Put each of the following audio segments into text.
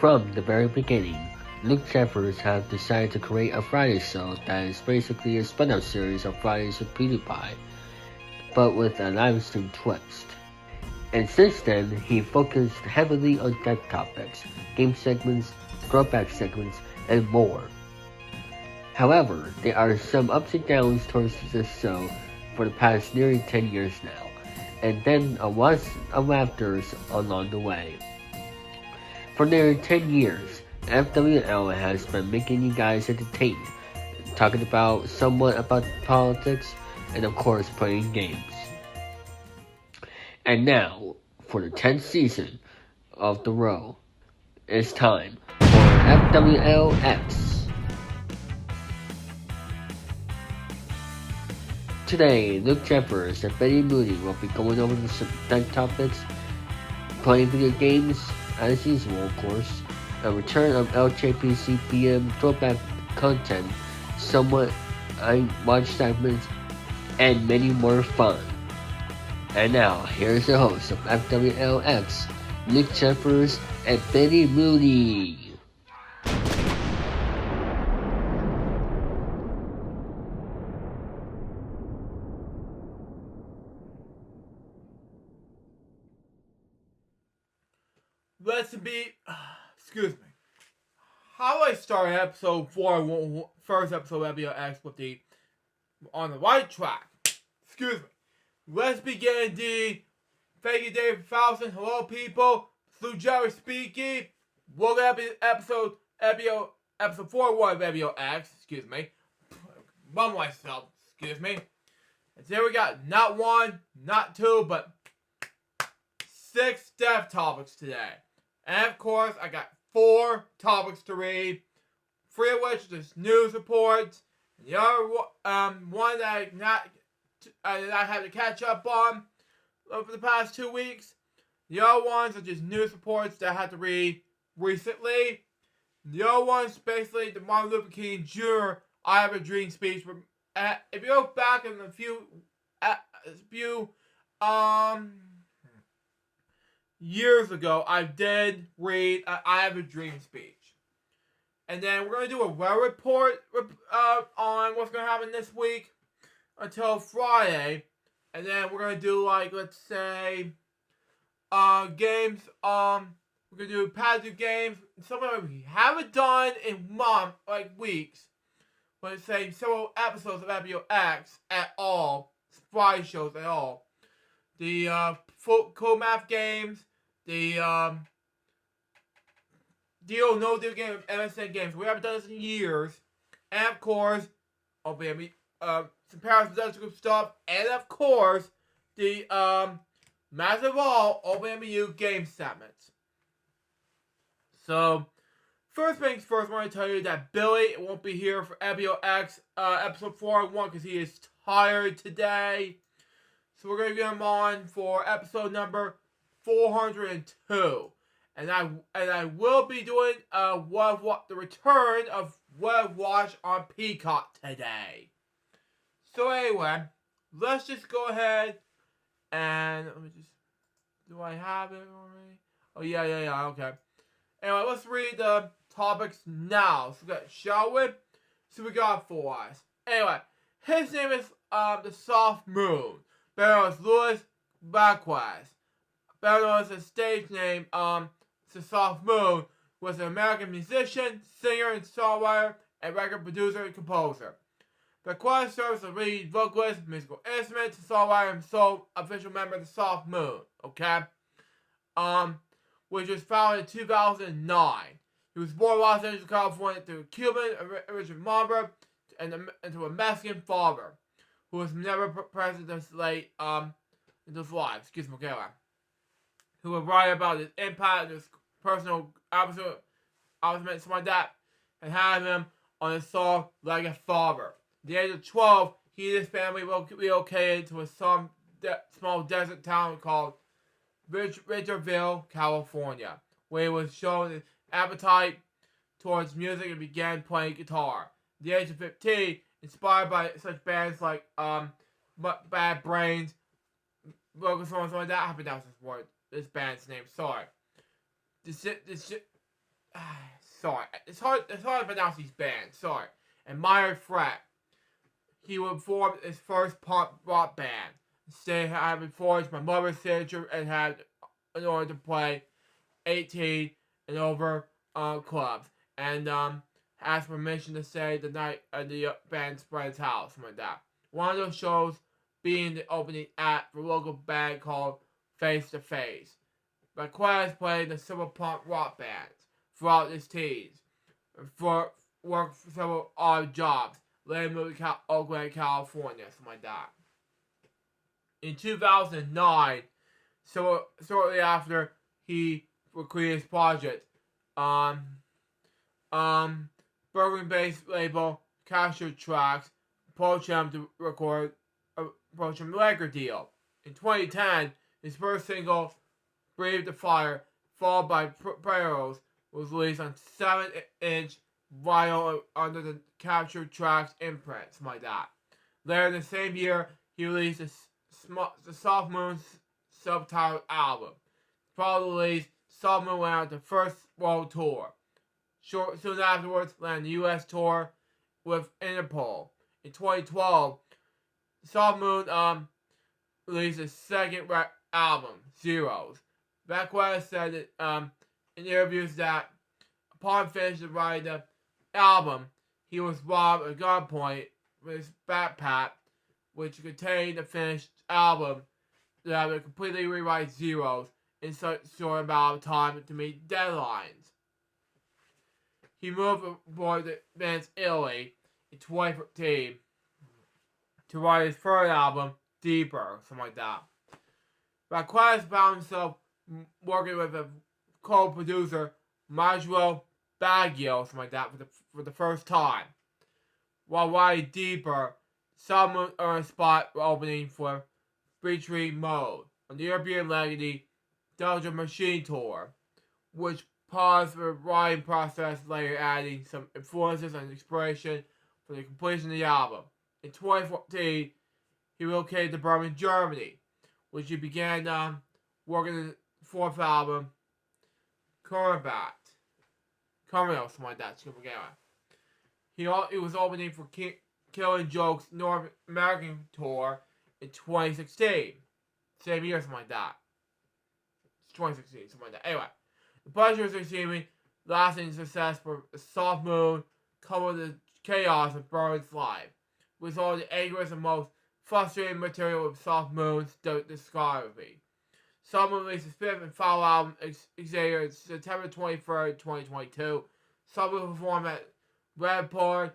From the very beginning, Luke Jeffers had decided to create a Friday show that is basically a spin-off series of Fridays with PewDiePie, but with a live stream twist. And since then, he focused heavily on tech topics, game segments, throwback segments, and more. However, there are some ups and downs towards this show for the past nearly 10 years now, and then a was of laughters along the way. For nearly 10 years, FwL has been making you guys entertained, talking about somewhat about politics, and of course playing games. And now, for the 10th season of The Row, it's time for FwLX. Today, Luke Jeffers and Betty Mooney will be going over some tech topics, playing video games, as usual of course, a return of LJPCPM throwback content, somewhat I watch segments, and many more fun. And now, here's the host of FwLX, Luke Jeffers and Betty Mooney. Excuse me. How do I start episode 4, first episode of FwLX with the on the right track? Excuse me. Let's begin the thank you, David Falson. Hello, people. Blue Jerry speaking. Welcome to episode 4 of FwLX. Excuse me. Bum myself. Excuse me. And today we got not 1, not 2, but 6 dev topics today. And of course, I got 4 topics to read, 3 of which are just news reports, and the other one that I had to catch up on for the past 2 weeks. The other ones are just news reports that I had to read recently. The other one's basically the Martin Luther King Jr. I Have a Dream speech. If you look back in a few years ago, I did read I Have a Dream speech. And then we're going to do a weather report on what's going to happen this week until Friday. And then we're going to do, like, let's say, games. We're going to do passive games. Something we haven't done in weeks. Let's say several episodes of FwLX at all. Friday shows at all. The cool math games. The deal no deal game of MSN games. We haven't done this in years. And of course, some Paris Industrial stuff. And of course, the massive all OpenMU game segments. So, first things first, I want to tell you that Billy won't be here for FwLX episode 401 because he is tired today. So we're going to get him on for episode number 402. And I will be doing the return of What Watch on Peacock today. So anyway, let's just go ahead and let me just, do I have it already? Oh yeah, okay. Anyway, let's read the topics now. So shall we? So we got for us. Anyway, his name is the Soft Moon. Better known as Louis Baquaz. Better known as his stage name, the Soft Moon, was an American musician, singer, and songwriter, and record producer and composer. Baquaz serves as lead vocalist, musical instruments, songwriter, and sole official member of the Soft Moon. Okay, which was founded in 2009. He was born in Los Angeles, California, to a Cuban origin mother and to a Mexican father, who was never present in his life. Excuse me, okay, who would write about his impact, his personal something like that, and had him on his song like a father. At the age of 12, he and his family relocated to a small desert town called Ridgeville, California, where he was shown his appetite towards music and began playing guitar. At the age of 15, inspired by such bands like Bad Brains, Local Songs like that, I hope that was this band's name, sorry. sorry, it's hard to pronounce these bands. Sorry, and Minor Threat. He would form his first punk rock band. Instead, having forged my mother's signature and had in order to play 18 and over clubs, and asked permission to stay the night at the band's friend's house, something like that. One of those shows being the opening act for a local band called Face to Face. Marquez played in the civil punk rock bands throughout his teens, for worked for several odd jobs, later moved to Oakland, California, something like that. In 2009, so shortly after he recorded his project, Bergen-based label Cashew Tracks approached him to record a record deal. In 2010, his first single, Breathe the Fire, followed by Prayers, was released on 7-inch vinyl under the Capture Tracks imprint, something like that. Later the same year, he released the Soft Moon subtitled album. Following the release, Soft Moon went on the first world tour. Soon afterwards, landed the U.S. tour with Interpol. In 2012, Soft Moon released his second album, Zeros. Beckwith said in interviews that upon finishing writing the album, he was robbed at gunpoint with his backpack, which contained the finished album that would completely rewrite Zeros in such a short amount of time to meet deadlines. He moved aboard the band's Italy in 2014 to write his third album, Deeper, something like that. Marquez found himself working with a co-producer, Maggio Baggio, something like that, for the first time. While writing Deeper, someone earned a spot opening for Retreat Mode on the European Legacy Belgium Machine Tour, which paused the writing process, later adding some influences and inspiration for the completion of the album. In 2014, he relocated to Berlin, Germany, which he began working on the fourth album, Combat. Something like that. He was opening for Killing Joke's North American tour in 2016. Same year, something like that. It's 2016, something like that. Anyway, the pleasure is receiving lasting success for Soft Moon, coupled with the chaos of Burns' life, with all the angriest and most frustrating material of Soft Moon's discography. Soft Moon released his fifth and final album, Xavier, September 23rd, 2022. Soft Moon performed at Redport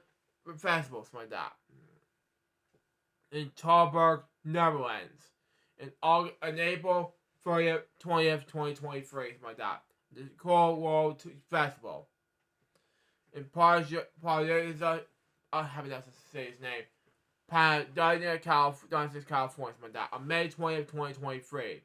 Festival, something like that, in Tilburg, Netherlands, in April 30th, 20th, 2023, something like that. The Coral World Festival. In Paradiso, I haven't to say his name, Pasadena, California, something like that, on May 20th, 2023.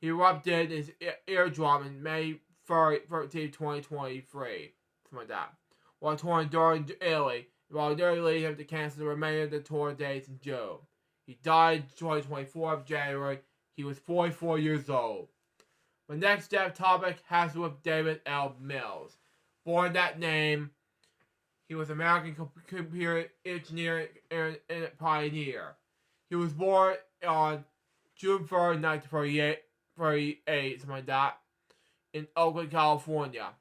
He erupted his eardrum in May 13th, 2023, something like that, while touring during Italy, while nearly leading him to cancel the remainder of the tour dates in June. He died 2024 of January. He was 44 years old. My next step topic has to do with David L. Mills. Born that name, he was an American computer engineer and pioneer. He was born on June 3rd, 1938, something like that, in Oakland, California.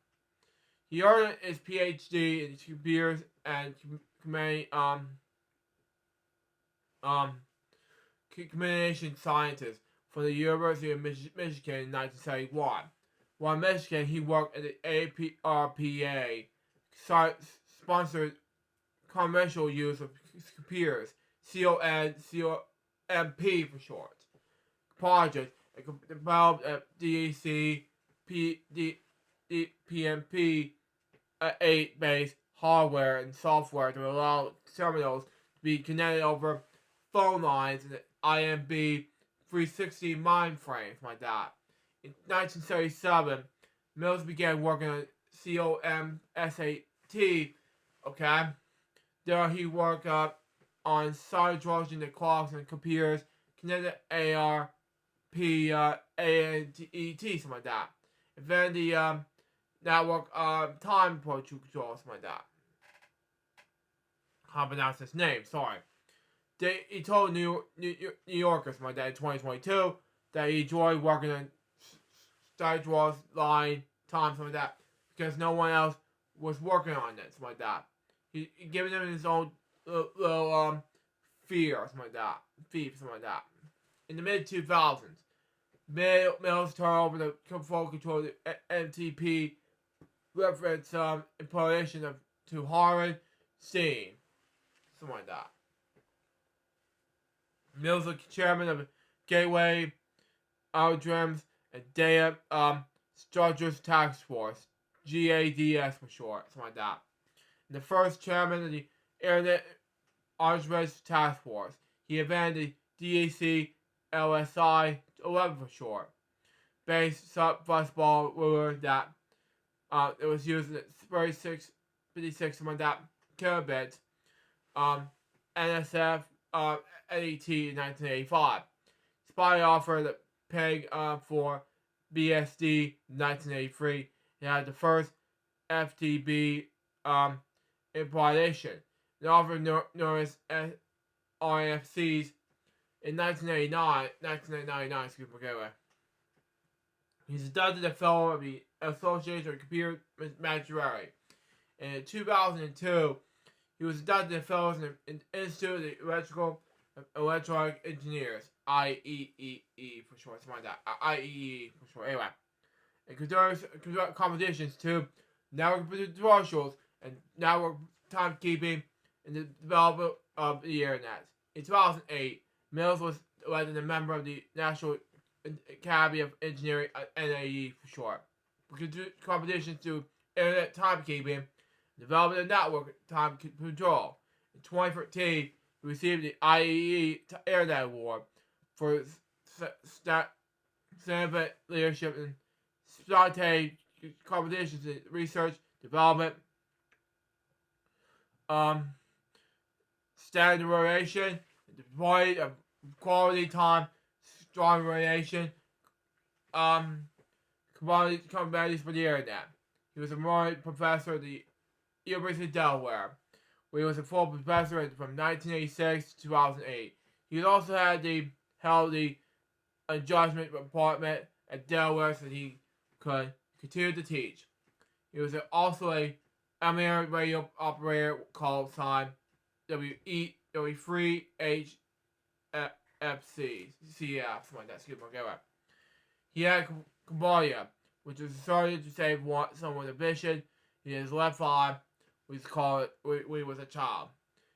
He earned his PhD in computers and communication sciences from the University of Michigan in 1971. While in Michigan, he worked at the APRPA, sponsored commercial use of computers, COMP for short, project, and developed a DEC PMP 8-based hardware and software to allow terminals to be connected over phone lines in the IMB 360 mainframes like that. In 1977, Mills began working on COMSAT. Okay, there he worked on solid Trojan and clocks and computers, connected ARP, ANET, something like that. And then the network time control, something like that. How to pronounce his name? Sorry. He told New Yorkers, something like that, in 2022, that he enjoyed working on Star Wars line time, something like that, because no one else was working on it, something like that. He giving him his own little fear, something like that, something like that. In the mid 2000s, Mills turned over the full control of the MTP reference importation to Harlan Steam, something like that. Mills was chairman of Gateway Algorithms and Data Structures Task Force, GADS for short, something like that. And the first chairman of the Internet Algorithms Task Force. He invented the DAC LSI 11 for short, based sub-busball ruler that it was used in the 56 something like that kilobits NSF NET in 1985. Spotty offered the peg for BSD in 1983. It had the first FTB implementation. It offered known as RFCs in 1999, excuse me, He's inducted a fellow of the Association of Computer Managerial. In 2002, he was inducted a fellow in the Institute of Electronic Engineers, IEEE for short, something like that. IEEE for short. Anyway, and conduct competitions to network tutorials and network timekeeping in the development of the internet. In 2008, Mills was elected a member of the National Academy of Engineering, NAE for short. Competitions to internet timekeeping, development of network time control. In 2013, he received the IEEE Internet Award for significant leadership in spontaneous competitions in research, development, standardization, deployment of quality time, strong variation, commodities for the internet. He was a Memorial Professor at the University of Delaware, where he was a full professor from 1986 to 2008. He also held the Adjustment Department at Delaware so he could continue to teach. He was also a American radio operator called sign W3HFC, CF, something like that, excuse me, okay, right. He had Cambodia, which was started to save someone with a vision. He had his left eye, which was called when he was a child.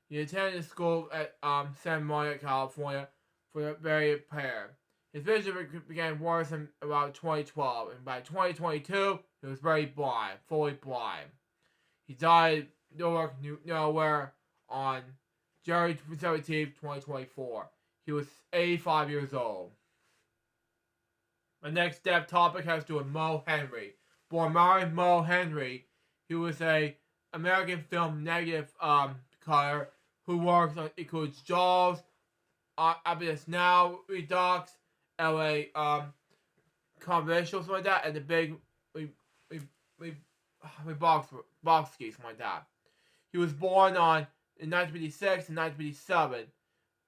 He attended school at San Maria, California, for the very impaired. His vision began worsening about 2012, and by 2022, he was very blind, fully blind. He died in Newark, Delaware, on January 17, 2024. He was 85 years old. My next step topic has to do with Mo Henry. Born Mo Henry, he was a American film negative color who works on includes Jaws, Obvious Now, Redux, LA Conventional, something like that, and the big box ski, something like that. He was born in 1956 and 1957.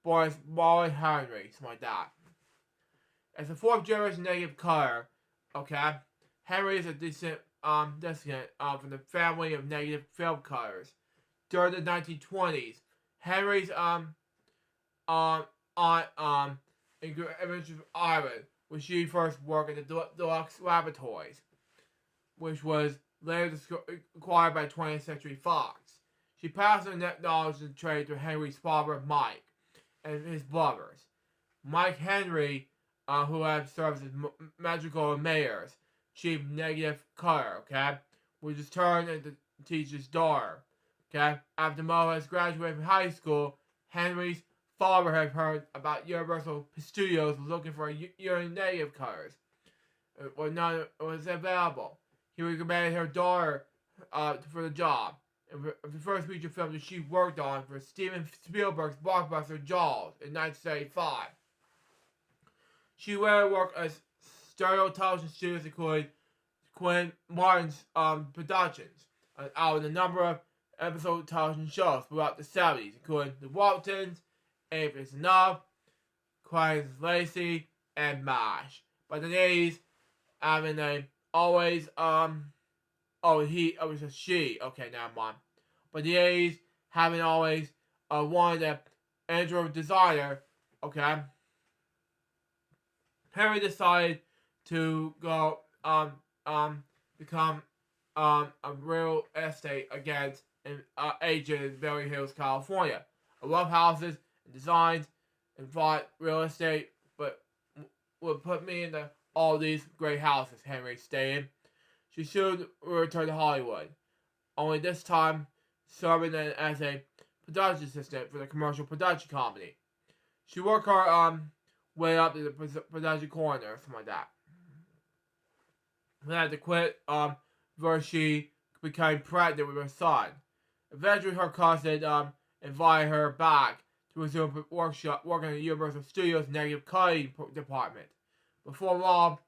Born as Mo Henry, something like that. As a fourth generation negative color, okay, Henry is a descendant from the family of negative film colors. During the 1920s, Henry's aunt immigrated from Ireland, when she first worked in the Deluxe Laboratories, which was later acquired by 20th Century Fox. She passed her knowledge and trade to Henry's father, Mike, and his brothers. Mike Henry, who had served as magical mayor's chief negative color, okay, which is turned into teacher's daughter, okay. After Mo has graduated from high school, Henry's father had heard about Universal Studios looking for negative colors. Well, none was available. He recommended her daughter for the job. And the first feature film that she worked on for Steven Spielberg's blockbuster Jaws in 1975. She went to work as stereo television studios including Quinn Martin's productions out of a number of episode television shows throughout the 70s, including The Waltons, If It's Enough, Crazy Lacey, and MASH. By the 80s, having a always it was a she. Okay, never mind. But the 80s, having always wanted an Android designer. Okay, Henry decided to go become a real estate agent in Beverly Hills, California. I love houses and designs and bought real estate, but would put me into all these great houses, Henry stated. She soon returned to Hollywood, only this time serving as a production assistant for the commercial production company. She worked her way up to the production coordinator, or something like that. Then had to quit where she became pregnant with her son. Eventually, her cousin invited her back to resume working in the Universal Studios negative cutting department. Before long,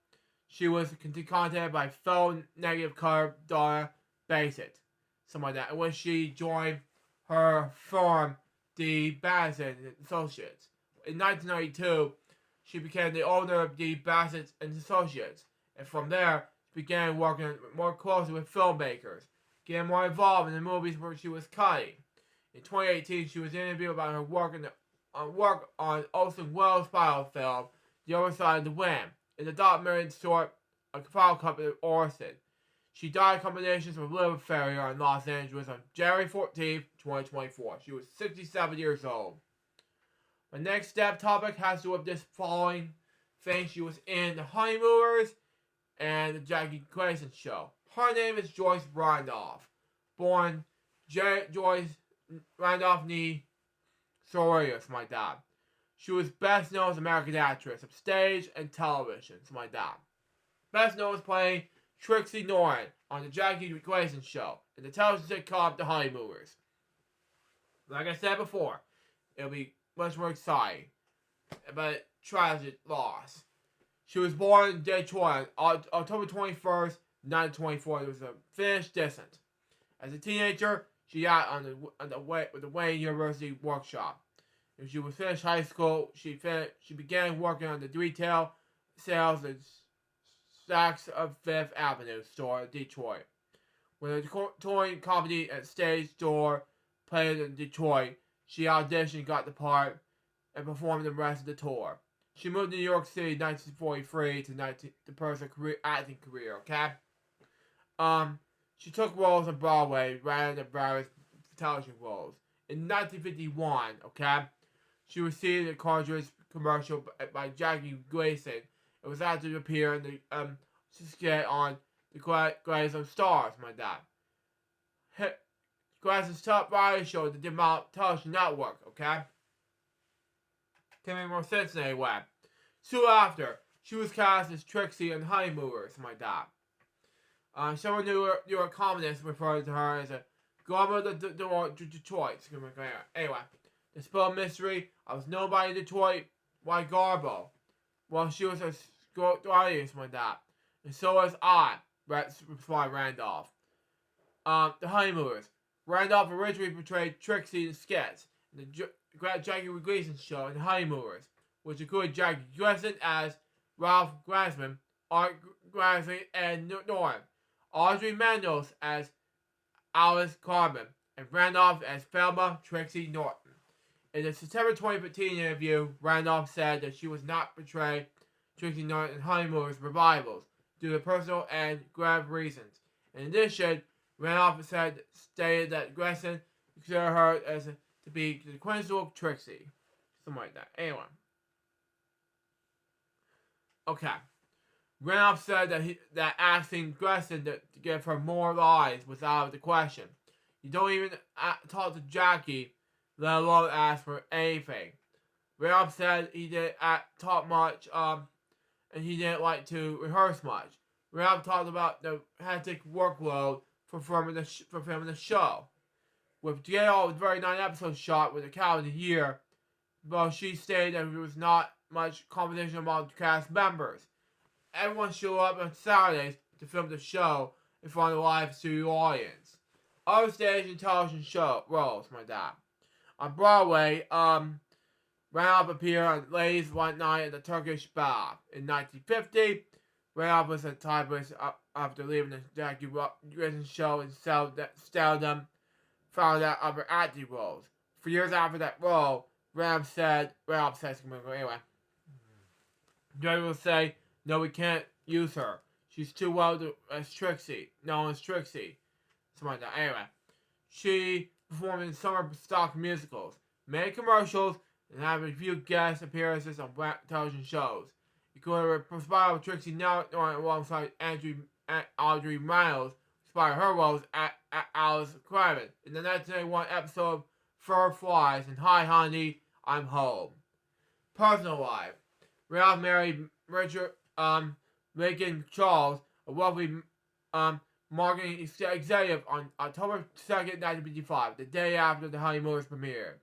she was contacted by fellow negative cutter Donna Belated, something like that, in which she joined her firm, D. Bassett and Associates. In 1992, she became the owner of D. Bassett and Associates, and from there, she began working more closely with filmmakers, getting more involved in the movies where she was cutting. In 2018, she was interviewed about her work on Orson Welles' final film, The Other Side of the Wind, in the documentary short A Final Company of Orson. She died of complications of liver failure in Los Angeles on January 14, 2024. She was 67 years old. My next step topic has to do with this following thing. She was in The Honeymooners and The Jackie Gleason Show. Her name is Joyce Randolph. Born Joyce Randolph Nee Sawyer, something like that. She was best known as an American actress of stage and television, something like that. Best known as playing Trixie Norton on The Jackie Gleason Show and the television sitcom The Honeymooners. Like I said before, it'll be much more exciting, but tragic loss. She was born in Detroit on October 21st, 1924. It was a Finnish descent. As a teenager, she got with the Wayne University workshop. When she was finished high school, she began working on the retail sales at Saks of Fifth Avenue store in Detroit. When the touring company at Stage Door played in Detroit, she auditioned, got the part, and performed the rest of the tour. She moved to New York City in 1943 to pursue a acting career, okay? She took roles on Broadway rather than various television roles. In 1951, okay, she received a Cartridge commercial by Jackie Gleason and was asked to appear in the skit on the Gleason Stars, like that. Gleason's top variety show that did out television network, okay? Can't make more sense anyway. Soon after, she was cast as Trixie in Honeymooners, something like that. Several New York comedians referred to her as a Garbo de Detroit. Anyway, the spell mystery. I was known by Detroit. Why Garbo? Well, she was a audience like that. And so was I, replied Randolph. The Honeymooners. Randolph originally portrayed Trixie in sketches in the Jackie Gleason Show and The Honeymooners, which included Jackie Gleason as Ralph Grassman, Art Grassman, and Norton. Audrey Mendes as Alice Carmen, and Randolph as Thelma Trixie Norton. In the September 2015 interview, Randolph said that she was not portray Trixie Norton in Honeymooners revivals due to personal and grave reasons. In addition, Randolph stated that Gleason considered her to be the quintessential Trixie. Something like that. Anyway. Okay. Randolph said that asking Gleason to give her more lies was out of the question. You don't even talk to Jackie, let alone ask for anything. Randolph said he didn't talk much, and he didn't like to rehearse much. Randolph talked about the hectic workload for filming the show. With Gail, the very 9 episodes shot with a calendar year, but she stated that there was not much competition among the cast members. Everyone showed up on Saturdays to film the show in front of a live studio audience. Other stage and television show roles, my dad. On Broadway, Randolph appeared on Ladies One Night in the Turkish Bath. In 1950, Randolph was a typist after leaving the Jackie Wilson show and stardom, found out other acting roles. For years after that role, Randolph said, anyway, Jerry will say, no, we can't use her. She's too well as Trixie, known as Trixie. Something like that. Anyway, she performed in summer stock musicals, made commercials, and had a few guest appearances on television shows. Including Perspire Trixie now alongside Audrey Miles, inspired her roles at Alice Craven in the 1981 episode of Fur Flies and Hi Honey, I'm Home. Personal life. Ralph married Richard Lincoln Charles, a wealthy marketing executive, on October 2nd, 1955, the day after the honeymoon's premiere.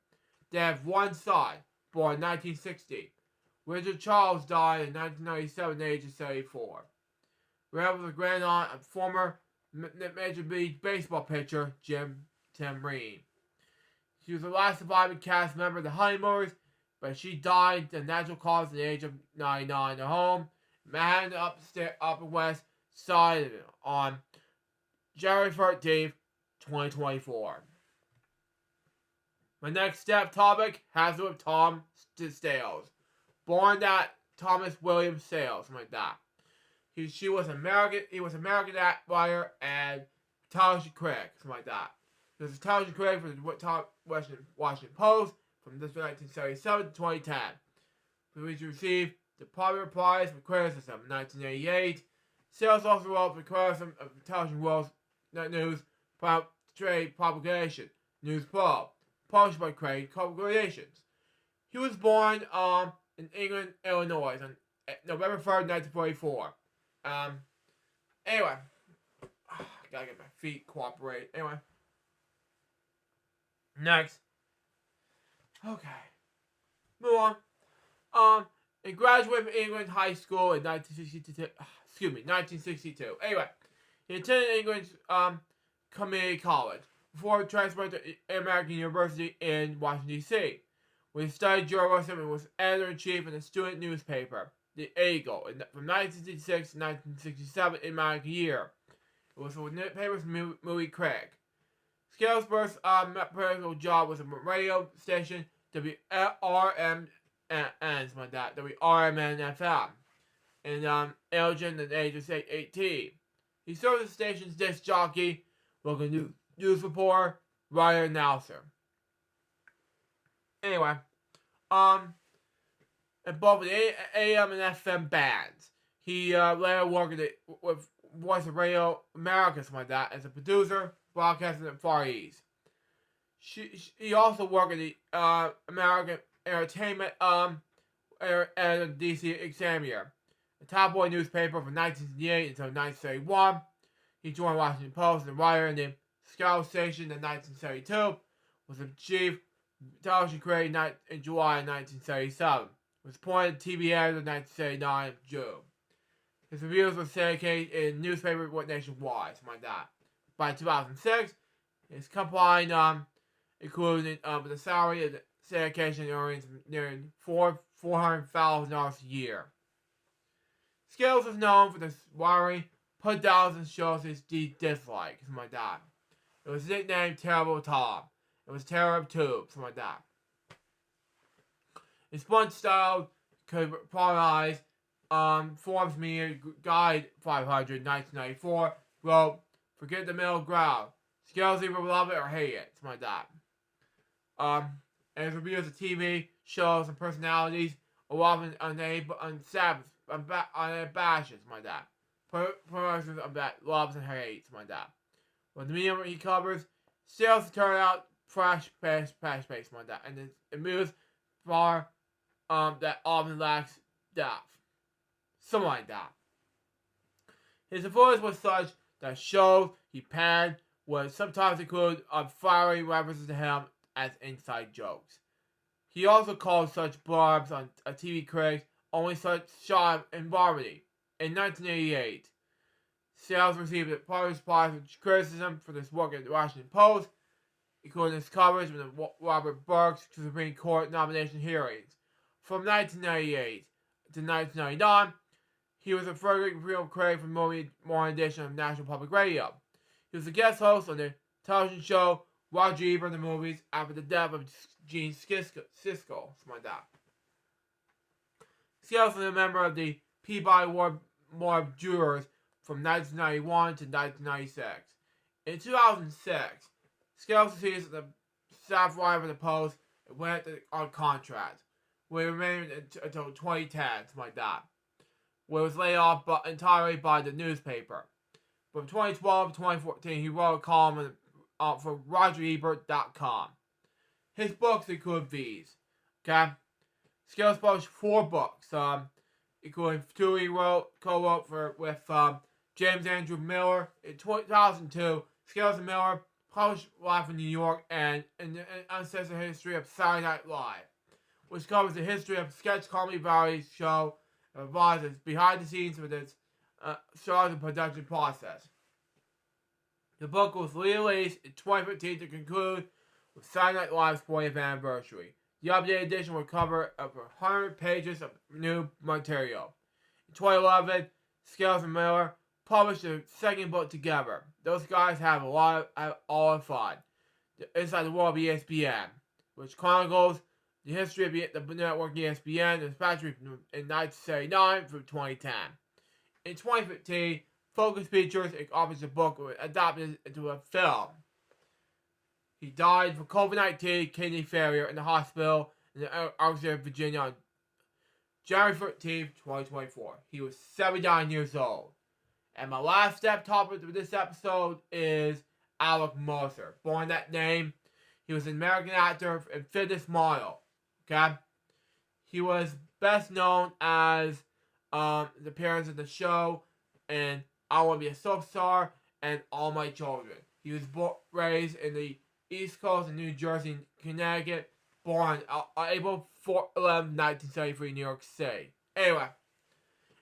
They have one son, born in 1960. Richard Charles died in 1997 at the age of 74. Ralph was a grandaunt of former Major League Baseball pitcher Tim Reed. She was the last surviving cast member of the Honeymooners, but she died of natural causes at the age of 99 at home, Manhattan, Upper West Side on January 13th, 2024. My next step topic has to do with Tom Sales. Born at Thomas William Sales, something like that. He was American writer and television critic, something like that. He was a television critic for the Washington Post from 1977 to 2010. He received the Popular Prize for Criticism in 1988. Sales also wrote for criticism of television world news trade publication, News Pro, published by Craig Publications. He was born in England, Illinois, on November 3rd, 1944. Anyway, gotta get my feet cooperate. Anyway, next. Okay, move on. He graduated from England High School in 1962. Anyway, he attended England's Community College before transferring to American University in Washington, D.C., where he studied journalism and was editor-in-chief in the student newspaper, The Eagle, from 1966 to 1967 in American Year. It was a paper's movie critic. Scales' first political job was a radio station, WRMN, something like that, WRMN-FM, in Elgin at the age of 18. He served as the station's disc jockey, local news reporter, writer, and announcer. Anyway, in both the AM and FM bands. He later worked with Voice of Radio America, something like that, as a producer, broadcasting in the Far East. He also worked at the American Entertainment and the DC Examiner, a tabloid newspaper from 1968 until 1971. He joined Washington Post as a writer in the Scout Station in 1972. Was the chief television critic in July 1977. Was appointed TV editor in 1979 of June. His reviews were syndicated in newspaper nationwide, something like that. By 2006, his company included with a salary and syndication earnings nearly $400,000 a year. Scales is known for the wiring put-downs and shows his deep dislike, something like that. It was nicknamed Terrible Tom. It was Terror of Tube, something like that. His fun style could polarize Forbes Media Guide 500, 1994, wrote, "Forget the middle ground. Scales either love it or hate it," something like that. And his reviews of TV shows and personalities are often unabashed, something like that. Promotions of that loves and hates, something like that. When the medium he covers, Sales turn out flash-paced, something like that, and it moves far that often lacks depth. Something like that. His influence was such that shows he panned would sometimes include fiery references to him as inside jokes. He also called such blurbs on a TV critic only such shot in Barmody. In 1988, Sales received a partially surprising criticism for this work at the Washington Post, including his coverage of the Robert Burke's Supreme Court nomination hearings. From 1998 to 1999, he was a Frederick film critic for the movie morning edition of National Public Radio. He was a guest host on the television show Roger Ebert the Movies after the death of Gene Siskel, something like that. He was a member of the Peabody Award of Jurors from 1991 to 1996. In 2006, Scales was seized as the staff writer for the Post and went on contract, where he remained until 2010, something like that, where he was laid off entirely by the newspaper. From 2012 to 2014, he wrote a column for RogerEbert.com. His books include these. Okay, Scales published 4 books, including 2 he co-wrote with James Andrew Miller. In 2002, Scales and Miller published Live in New York and an uncensored history of Saturday Night Live, which covers the history of sketch comedy variety show and provides behind the scenes with its shows and production process. The book was released in 2015 to conclude with Saturday Night Live's 40th anniversary. The updated edition will cover over 100 pages of new material. In 2011, Scales and Miller published the second book together. Those guys have a lot of fun. Inside the World of ESPN, which chronicles the history of the network ESPN and its factory in 1979 through 2010. In 2015, Focus Features offers the book adapted into a film. He died from COVID-19 kidney failure in the hospital in Alexandria, Virginia on January 13, 2024. He was 79 years old. And my last step topic of this episode is Alec Mercer. Born that name, he was an American actor and fitness model. Okay? He was best known as the appearance of the show and I Want to Be a Superstar and All My Children. He was raised in the East Coast in New Jersey and Connecticut, born April 11, 1973 in New York City. Anyway,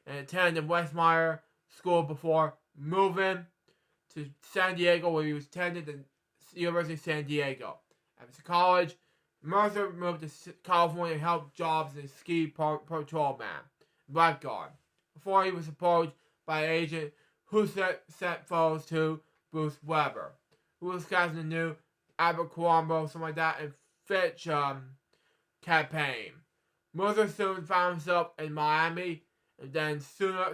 and attended Westmeyer School before moving to San Diego, where he was attended the University of San Diego. After college, Mercer moved to California and held jobs as a ski patrolman, lifeguard, before he was approached by an agent who sent photos to Bruce Weber, who was casting a new Abercrombie, something like that, and Fitch campaign. Mercer soon found himself in Miami, and then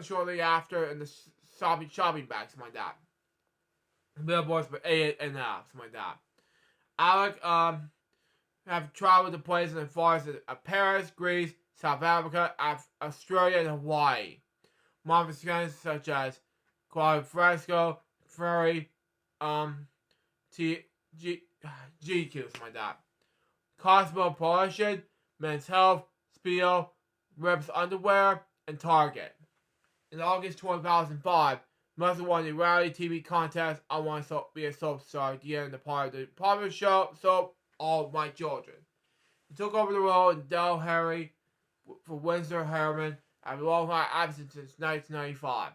shortly after in the shopping bag, something like that. Billboards for A&F, something like that. Alec have traveled to places as far as Paris, Greece, South Africa, Australia, and Hawaii. Modern scans such as Quad Fresco, Ferry, GQ, something like that. Cosmopolitan, Men's Health, Speedo, Ribs Underwear, and Target. In August 2005, Mercer won the reality TV contest I Want to Be a Superstar at the end of part of the popular show soap All My Children. He took over the role in Del Harry for Windsor Herman after a long absence since 1995.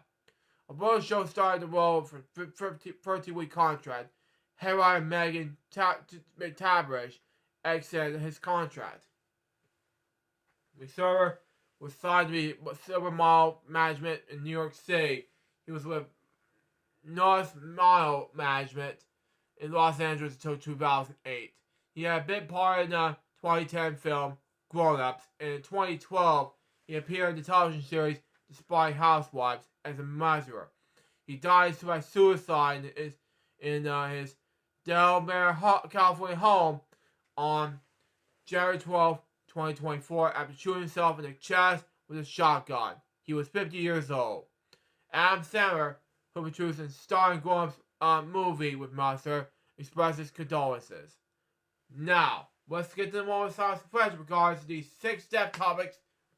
Although the show started the role for a 13-week contract, Harry and Megan Tabrish extended his contract. McServer was signed to be Silver Mile Management in New York City. He was with North Mile Management in Los Angeles until 2008. He had a big part in the 2010 film Grown Ups, and in 2012 he appeared in the television series Despite Housewives as a murderer. He died by suicide in his Del Mar, California home on January 12, 2024 after shooting himself in the chest with a shotgun. He was 50 years old. Adam Sandler, who produced a starring grown-up movie with Mercer, expressed his condolences. Now, let's get to the moment of silence for pleasure regards to these 6 step topics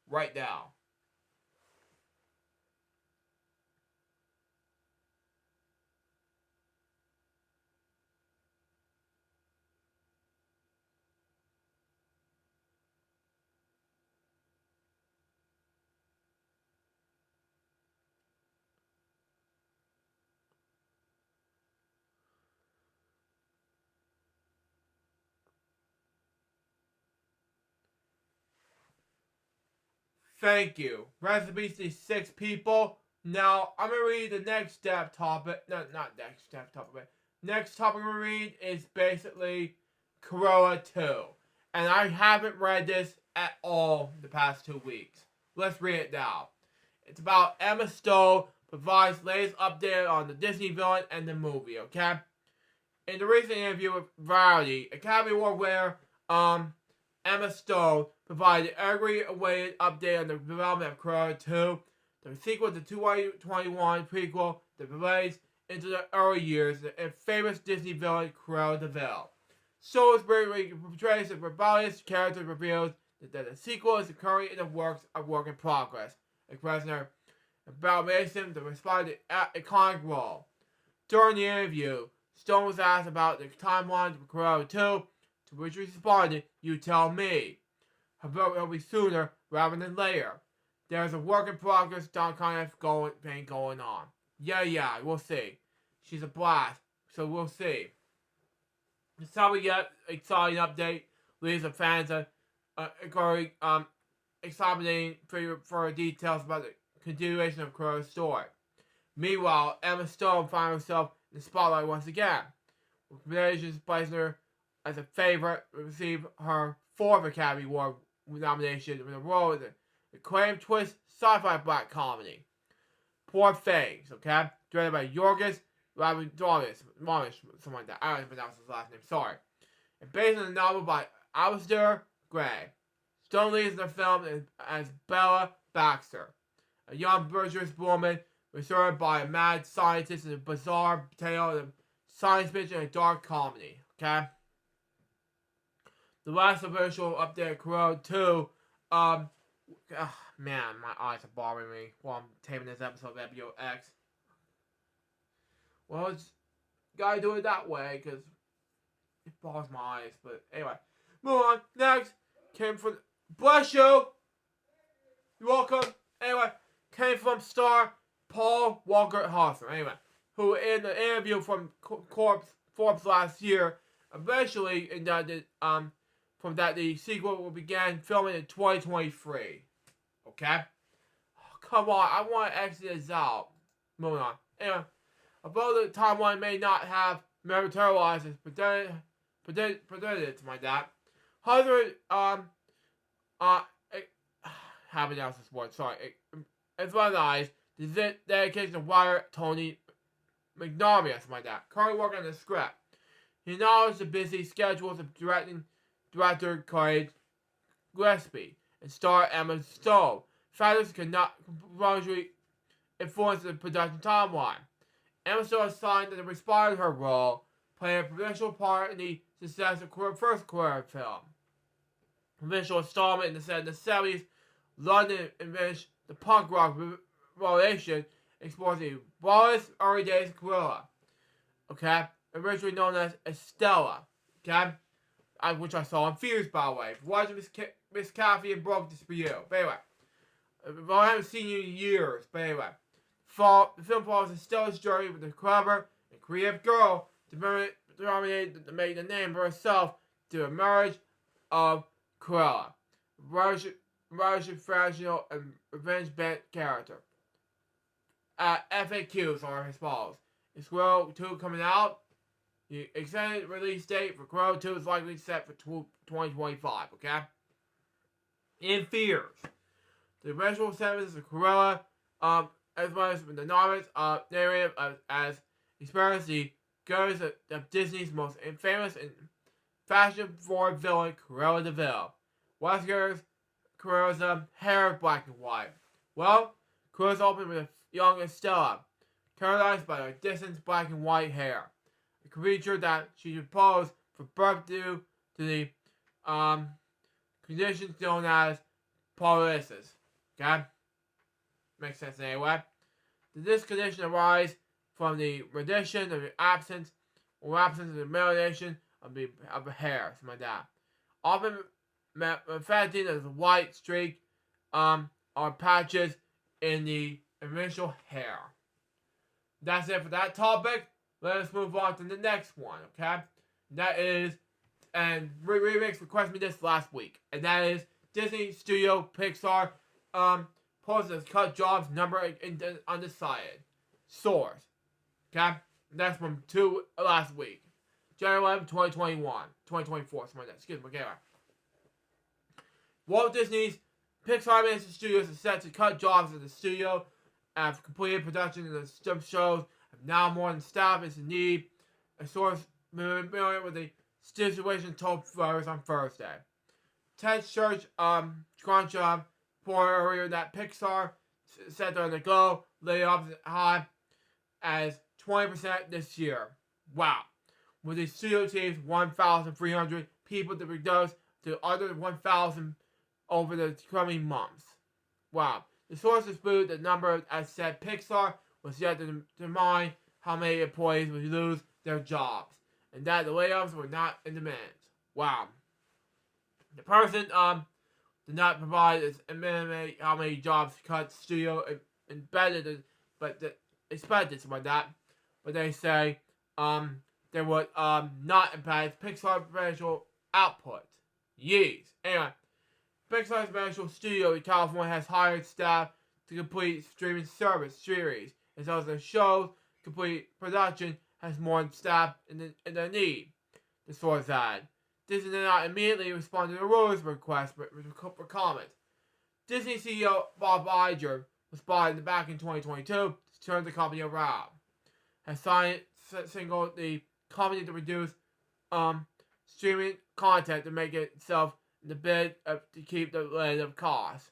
right now. Thank you. Rest in peace to these 6 people. Now, I'm going to read the next step topic. No, not next step topic. Next topic I'm going to read is basically Cruella 2. And I haven't read this at all the past 2 weeks. Let's read it now. It's about Emma Stone provides latest update on the Disney villain and the movie, okay? In the recent interview with Variety, Academy Award winner Emma Stone provided an eagerly awaited update on the development of Cruella 2, the sequel to the 2021 prequel that relates into the early years of famous Disney villain Cruella de Vil. Stone's brilliantly portrays the rebellious character reveals that the sequel is currently in the works of work in progress, expressing her evaluation to respond to the iconic role. During the interview, Stone was asked about the timeline for Cruella 2, to which he responded, "You tell me. However, it'll be sooner rather than later. There's a work in progress kind of thing going on. Yeah, we'll see. She's a blast, so we'll see." This is how we get exciting update. Leaves the fans examining for details about the continuation of Cruella's story. Meanwhile, Emma Stone finds herself in the spotlight once again, with recommendations placing her as a favorite to receive her 4th Academy Award nomination in a role in the acclaimed twist sci-fi black comedy Poor Things, okay? Directed by Yorgos Lanthimos, something like that. I don't even pronounce his last name, sorry. And based on the novel by Alistair Gray. Stone leads the film as Bella Baxter, a young virtuous woman restored by a mad scientist in a bizarre tale of science fiction and dark comedy, okay? The last official update of Cruella 2, man, my eyes are bothering me while I'm taping this episode of FwL. Well, it's gotta do it that way, because it bothers my eyes, but anyway. Move on. Next, came from, bless you! You're welcome. Anyway, came from star Paul Walker Hawthorne, anyway, who in the interview from Forbes last year, eventually indicted, from that the sequel will begin filming in 2023. Okay? Oh, come on, I want to exit this out. Moving on. Anyway, although the timeline may not have materialized as predicted to my dad, Hawthorne, having else this word, sorry, as well as the dedication of writer Tony McNamara, my dad, currently working on the script. He acknowledged the busy schedules of director Craig Gillespie and star Emma Stone. Factors cannot largely influence the production timeline. Emma Stone signed that it responded to her role, playing a provincial part in the success of her first career film. Provincial installment in the 70s, London envisioned the punk rock relation explores the rawest early days of Cruella, okay? Originally known as Estella, okay? Which I saw on Fuse, by the way. If you watch Miss Kathy and broke this for you. But anyway, I haven't seen you in years. But anyway, the film follows Estella's journey with a clever and creative girl determined to make the name for herself to emerge of Cruella, Russian fragile and revenge-bent character. FAQs are as follows. Is Cruella 2 coming out? The extended release date for Cruella 2 is likely set for 2025, okay? In theaters, the original sentence of Cruella, as well as the novel's narrative as experienced the ghost of Disney's most famous and fashion-forward villain, Cruella de Vil. Westerners, Cruella's hair is black and white. Well, Cruella's opened with a young Estella, characterized by her distant black and white hair. A creature that she supposed for birth due to the conditions known as paralysis. Okay? Makes sense anyway. This condition arises from the rendition of the absence of the melanation of the hair, something like that. Often manifesting as a white streak or patches in the initial hair. That's it for that topic. Let us move on to the next one, okay? That is, and Remix requested me this last week, and that is Disney Studio Pixar posted cut jobs number undecided. Source. Okay? That's from last week. January 11, 2021. 2024, something like that. Excuse me, okay. Walt Disney's Pixar Animation Studios is set to cut jobs at the studio and have completed production of the shows. Have now more than staff is in need. A source familiar with the situation told voters on Thursday. Ted Church, crunch reported earlier that Pixar said they're on the go, layoffs high as 20% this year. Wow. With the studio team's 1,300 people to reduce to under 1,000 over the coming months. Wow. The sources believe the number as said Pixar was yet to determine how many employees would lose their jobs, and that the layoffs were not in demand. Wow. The person did not provide how many jobs cut studio embedded, but expected something like that. But they say they would not impact Pixar's financial output. Yeez. Anyway, Pixar's financial studio in California has hired staff to complete streaming service series, as well as the show's complete production has more staff in their need. The source added. Disney did not immediately respond to the rules request for comment. Disney CEO Bob Iger was spotted back in 2022 to turn the company around. Has signaled the company to reduce streaming content to make it itself in the bid to keep the lid of costs.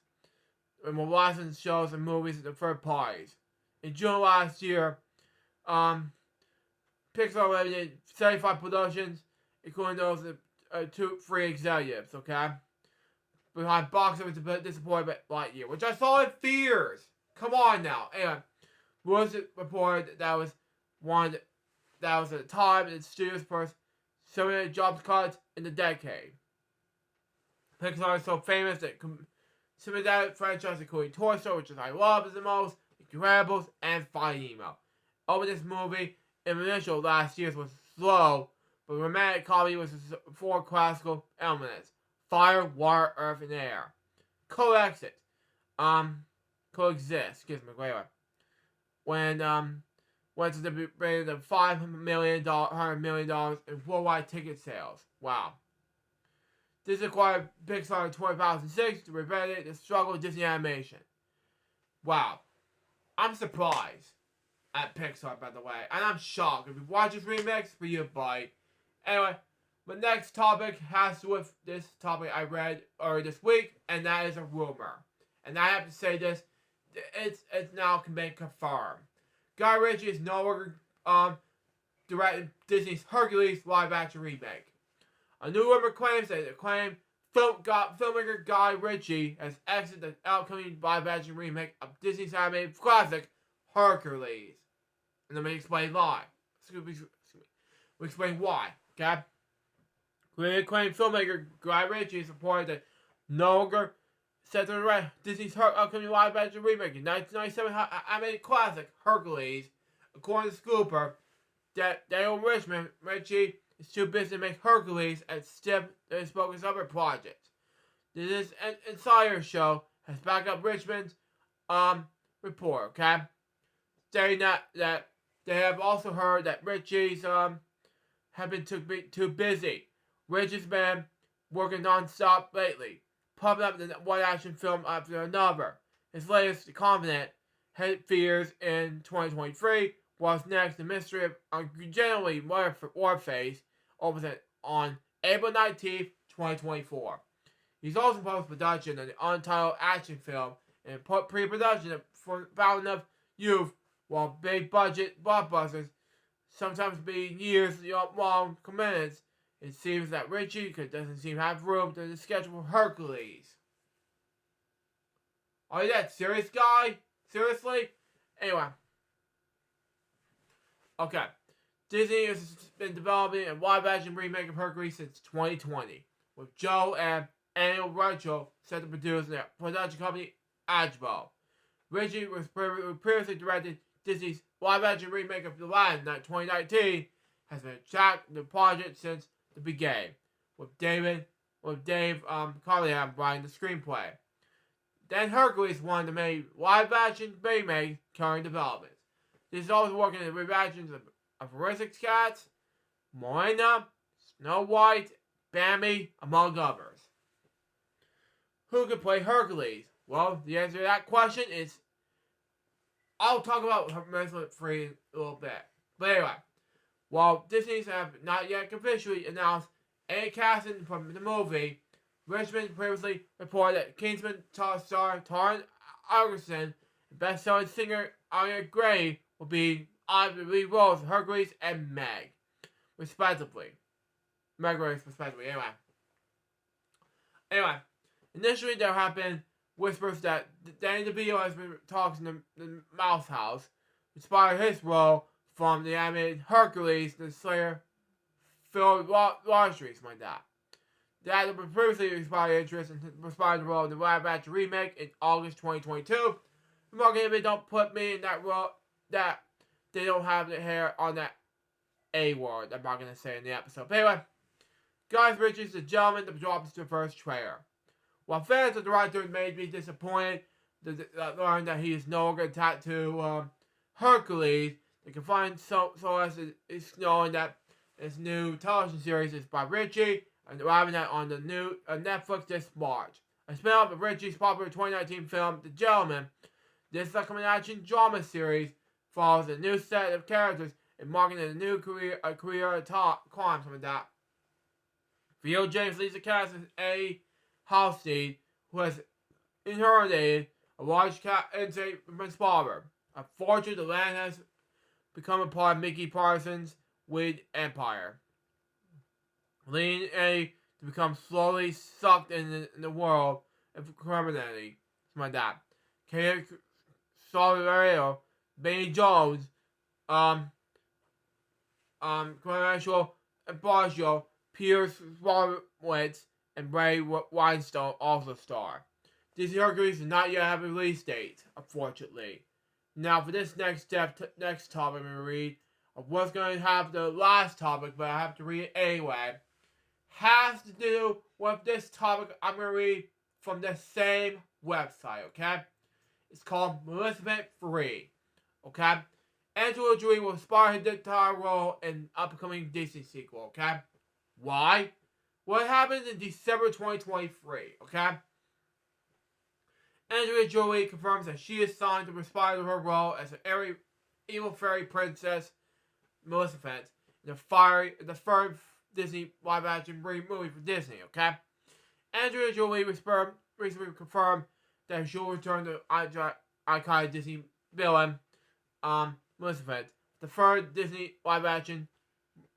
And will license shows and movies to third parties. In June last year, Pixar limited 75 productions, including those of 3 executives, okay? Behind box office disappointed by Lightyear, which I saw in theaters. Come on now. Anyway, was it reported that was at the time in the studio's first 7 jobs cuts in the decade. Pixar is so famous that cinematic franchises including Toy Story, which I love as the most, Incredibles, and Finding Nemo. Over this movie, in the initial last year's was slow, but romantic comedy was 4 classical elements: fire, water, earth, and air. Coexist. Excuse me, wait. When went to the rated of $100 million in worldwide ticket sales. Wow. This acquired Pixar in 2006 to prevent the struggle with Disney Animation. Wow. I'm surprised at Pixar, by the way, and I'm shocked. If you watch this remix, for you, buddy. Anyway, the next topic has to do with this topic I read earlier this week, and that is a rumor. And I have to say this, it's now been confirmed. Guy Ritchie is no longer directing Disney's Hercules live-action remake. A new rumor claims that filmmaker Guy Ritchie has exited the upcoming live-action remake of Disney's animated classic Hercules. And let me explain why. We'll explain why, okay? Acclaimed filmmaker Guy Ritchie has reported that no longer set to direct Disney's upcoming live-action remake of 1997 animated classic Hercules. According to Scooper, Daniel Ritchie is too busy to make Hercules and stiff his focus on other projects. This Insider show has backed up Richmond's report, okay? Stating that they have also heard that Ritchie's have been too busy. Ritchie's been working non-stop lately, pumping up one action film after another. His latest confident fears in 2023 was next the mystery of generally Warface opens on April 19th, 2024. He's also post-production of the untitled action film and pre-production of Fountain of Youth, while big-budget blockbusters sometimes be years-long commitments. It seems that Ritchie doesn't seem to have room to schedule Hercules. Are you that serious, guy? Seriously? Anyway. Okay. Disney has been developing a live-action remake of Hercules since 2020, with Joe and Daniel Ritchie set to produce their production company Agbo. Ritchie was previously directed Disney's live-action remake of Aladdin in 2019, has been tracked the project since the beginning, with Dave Callahan writing the screenplay. Then Hercules wanted to make live-action remake current development. This is also working on the revisions of Aristocats, Moana, Snow White, Bambi, among others. Who could play Hercules? Well, the answer to that question is, I'll talk about Hercules 3 a little bit. But anyway, while Disney's have not yet officially announced any casting from the movie, Richmond previously reported that Kingsman star Taron Egerton and best-selling singer Ariana Grey will be on the lead roles of Hercules and Meg, respectively. Anyway, initially there have been whispers that Danny DeVito has been talking to the Mouse House, inspired his role from the animated Hercules, the Slayer, Phil Laundrie, like that. That previously expired interest and responded to the role in the live-action remake in August 2022. Remarking if they don't put me in that role, that they don't have the hair on that A word. I'm not going to say in the episode. But anyway, Guy Ritchie's The Gentleman that drops the first trailer. While fans of the director may be disappointed to learn that he is no longer attached to Hercules, they can find solace is knowing that his new television series is by Ritchie and arriving on the new Netflix this March. A spin-off of Ritchie's popular 2019 film, The Gentleman, this documentary drama series follows a new set of characters and marking a new career climbs from that. Theo James leads the cast as A. Halstead, who has inherited a large estate from his father. A fortune the land has become a part of Mickey Parsons' Weird Empire, leading A to become slowly sucked in the world of criminality. Something like that. Kate Solidario, Benny Jones, Commercial and Barjo, Pierce Robowitz, and Ray Weinstein also star. Disney Hercules does not yet have a release date, unfortunately. Now for this next topic I'm going to read, I was going to have the last topic, but I have to read it anyway. Has to do with this topic I'm going to read from the same website, okay? It's called Maleficent 3, okay? Angelina Jolie will star his entire role in upcoming Disney sequel, okay? Why? What happened in December 2023, okay? Angelina Jolie confirms that she is signed to respond to her role as an evil fairy princess, Maleficent, in the third Disney live-action movie for Disney, okay? Angelina Jolie recently confirmed that she'll return to iconic Disney villain, Maleficent, the third Disney live-action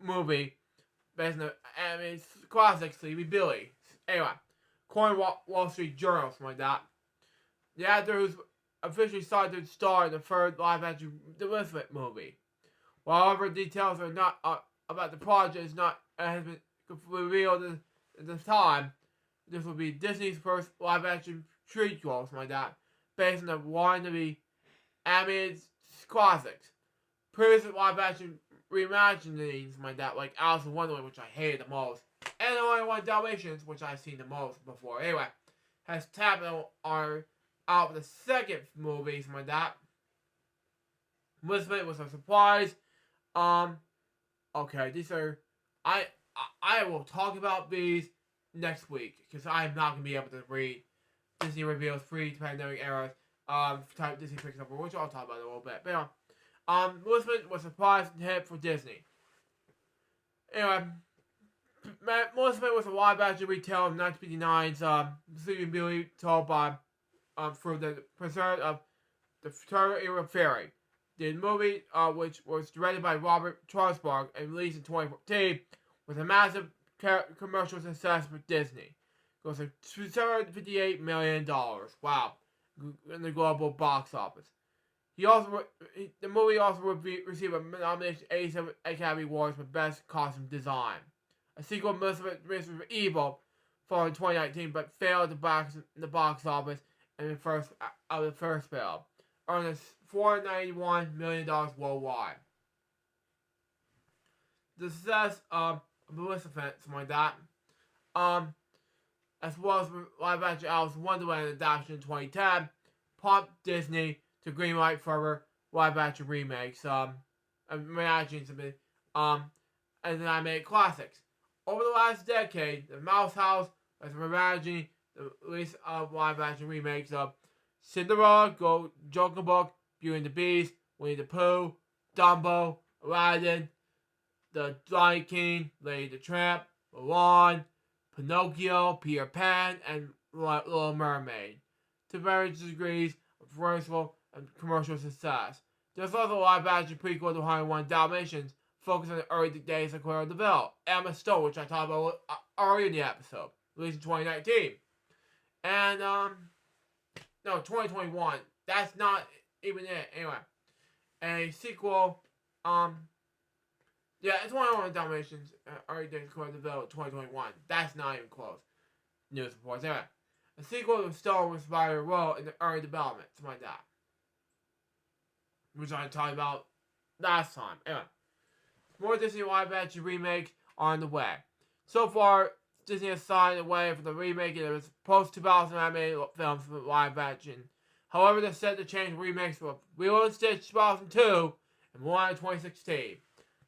movie based on the animated classic Sleepy Billy. Anyway, according to Wall Street Journal, something like that. The actor who's officially started to star in the third live-action Maleficent movie. However, details are not about the project has been revealed at the time. This will be Disney's first live-action prequel, something like that, based on the wannabe animated classics. Previous live-action reimaginings, something like that, like Alice in Wonderland, which I hated the most, and the only one Dalmatians, which I've seen the most before. Anyway, has tapped on out the second movie, something like that. Maleficent was a surprise. Okay, these are I will talk about these next week because I'm not gonna be able to read Disney reveals pre-pandemic eras type Disney Pixar, which I'll talk about in a little bit. But Maleficent was a surprise hit for Disney. Anyway, Maleficent was a live-action retell of 1959's Sleeping Beauty, told by through the preserve of the Victorian era fairy. The movie, which was directed by Robert Schwarzbach and released in 2014, was a massive commercial success for Disney. It was $758 million. Wow, in the global box office. The movie also received a nomination at 87 Academy Awards for Best Costume Design. A sequel, Maleficent: Mistress of Evil, followed in 2019, but failed in the box office in the first film, earning $491 million worldwide. The success of Maleficent, something like that, as well as live-action Alice in Wonderland adaptation in 2010, prompted Disney to greenlight further live-action remakes, reimagining some and animated classics. Over the last decade, the Mouse House has been reimagining the release of live-action remakes of Cinderella, Jungle Book, Beauty and the Beast, Winnie the Pooh, Dumbo, Aladdin, The Lion King, Lady the Tramp, Mulan, Pinocchio, Peter Pan, and Little Mermaid, to various degrees of commercial and commercial success. There's also a live-action prequel to 101 Dalmatians, focused on the early days of Cruella de Vil, Emma Stone, which I talked about earlier in the episode, released in 2019. And, 2021. That's not even it. Anyway, a sequel, it's 101 Dalmatians, early days of Cruella de Vil, 2021. That's not even close. News reports. Anyway, a sequel to Stone was by a role in the early development, something like that, which I talked about last time. Anyway, more Disney live-action remakes are on the way. So far, Disney has signed away for the remake of its post-2000 animated films for live-action. However, they're set to change remakes for Lilo and Stitch 2002 and Moana 2016.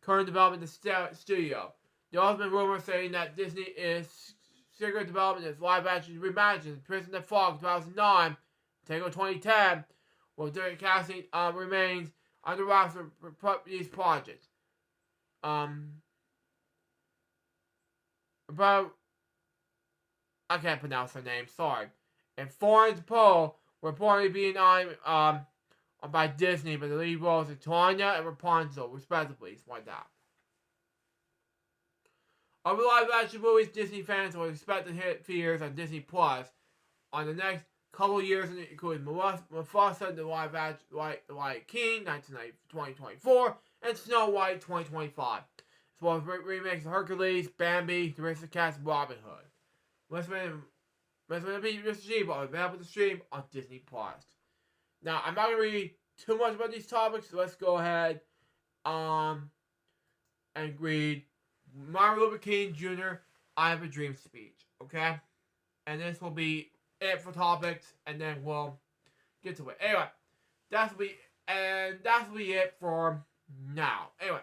Current development in the studio. There have also been rumors saying that Disney is secret development its live-action reimagined Prison of Fog 2009, Tango 2010, while direct casting remains under wraps for these projects. About I can't pronounce her name, sorry. And Florence Poe were reportedly being on by Disney, but the lead roles are Tanya and Rapunzel, respectively. It's like that. Other live-action movies Disney fans will expect to hit theaters on Disney Plus on the next couple years, including Mufasa, the live-action The Lion King, 2024, and Snow White, 2025. As well as remakes of Hercules, Bambi, The Aristocats, and Robin Hood. Let's be available to stream on Disney Plus. Now, I'm not going to read too much about these topics, so let's go ahead and read Martin Luther King Jr. I Have a Dream speech, okay? And this will be it for topics, and then we'll get to it. Anyway, that'll be it for now. Anyway,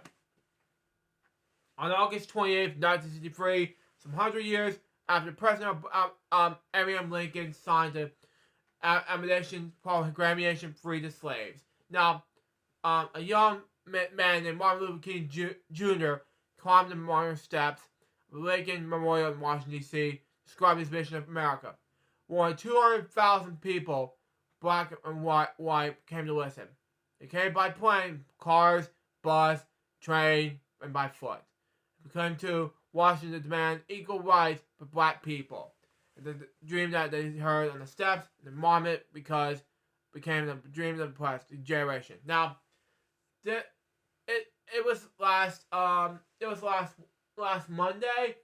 on August 28th, 1963, some 100 years after President Abraham Lincoln signed the Abolition Proclamation free the slaves. Now, a young man named Martin Luther King Jr. climbed the memorial steps of the Lincoln Memorial in Washington, D.C., described his mission of America. More than 200,000 people, black and white, came to listen. They came by plane, cars, bus, train, and by foot. They came to Washington to demand equal rights for black people. And the dream that they heard on the steps, the moment, because became the dream of the past generation. Now, it was last Monday.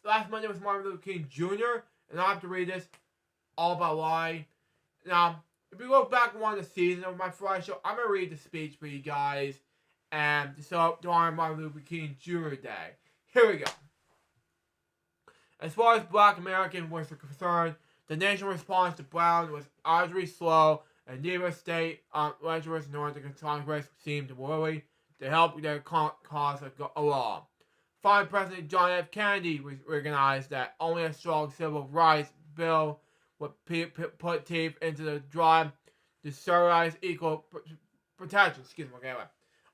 Last Monday was Martin Luther King Jr. And I have to read this all about why. Now, if you look back on the season of my Friday show, I'm gonna read the speech for you guys, and so during Martin Luther King Jr. Day. Here we go. As far as black Americans were concerned, the nation's response to Brown was arduously slow, and neither state legislators nor the Congress seemed willing to help their cause along. Finally, President John F. Kennedy recognized that only a strong civil rights bill would put teeth into the drive to sterilize equal protection,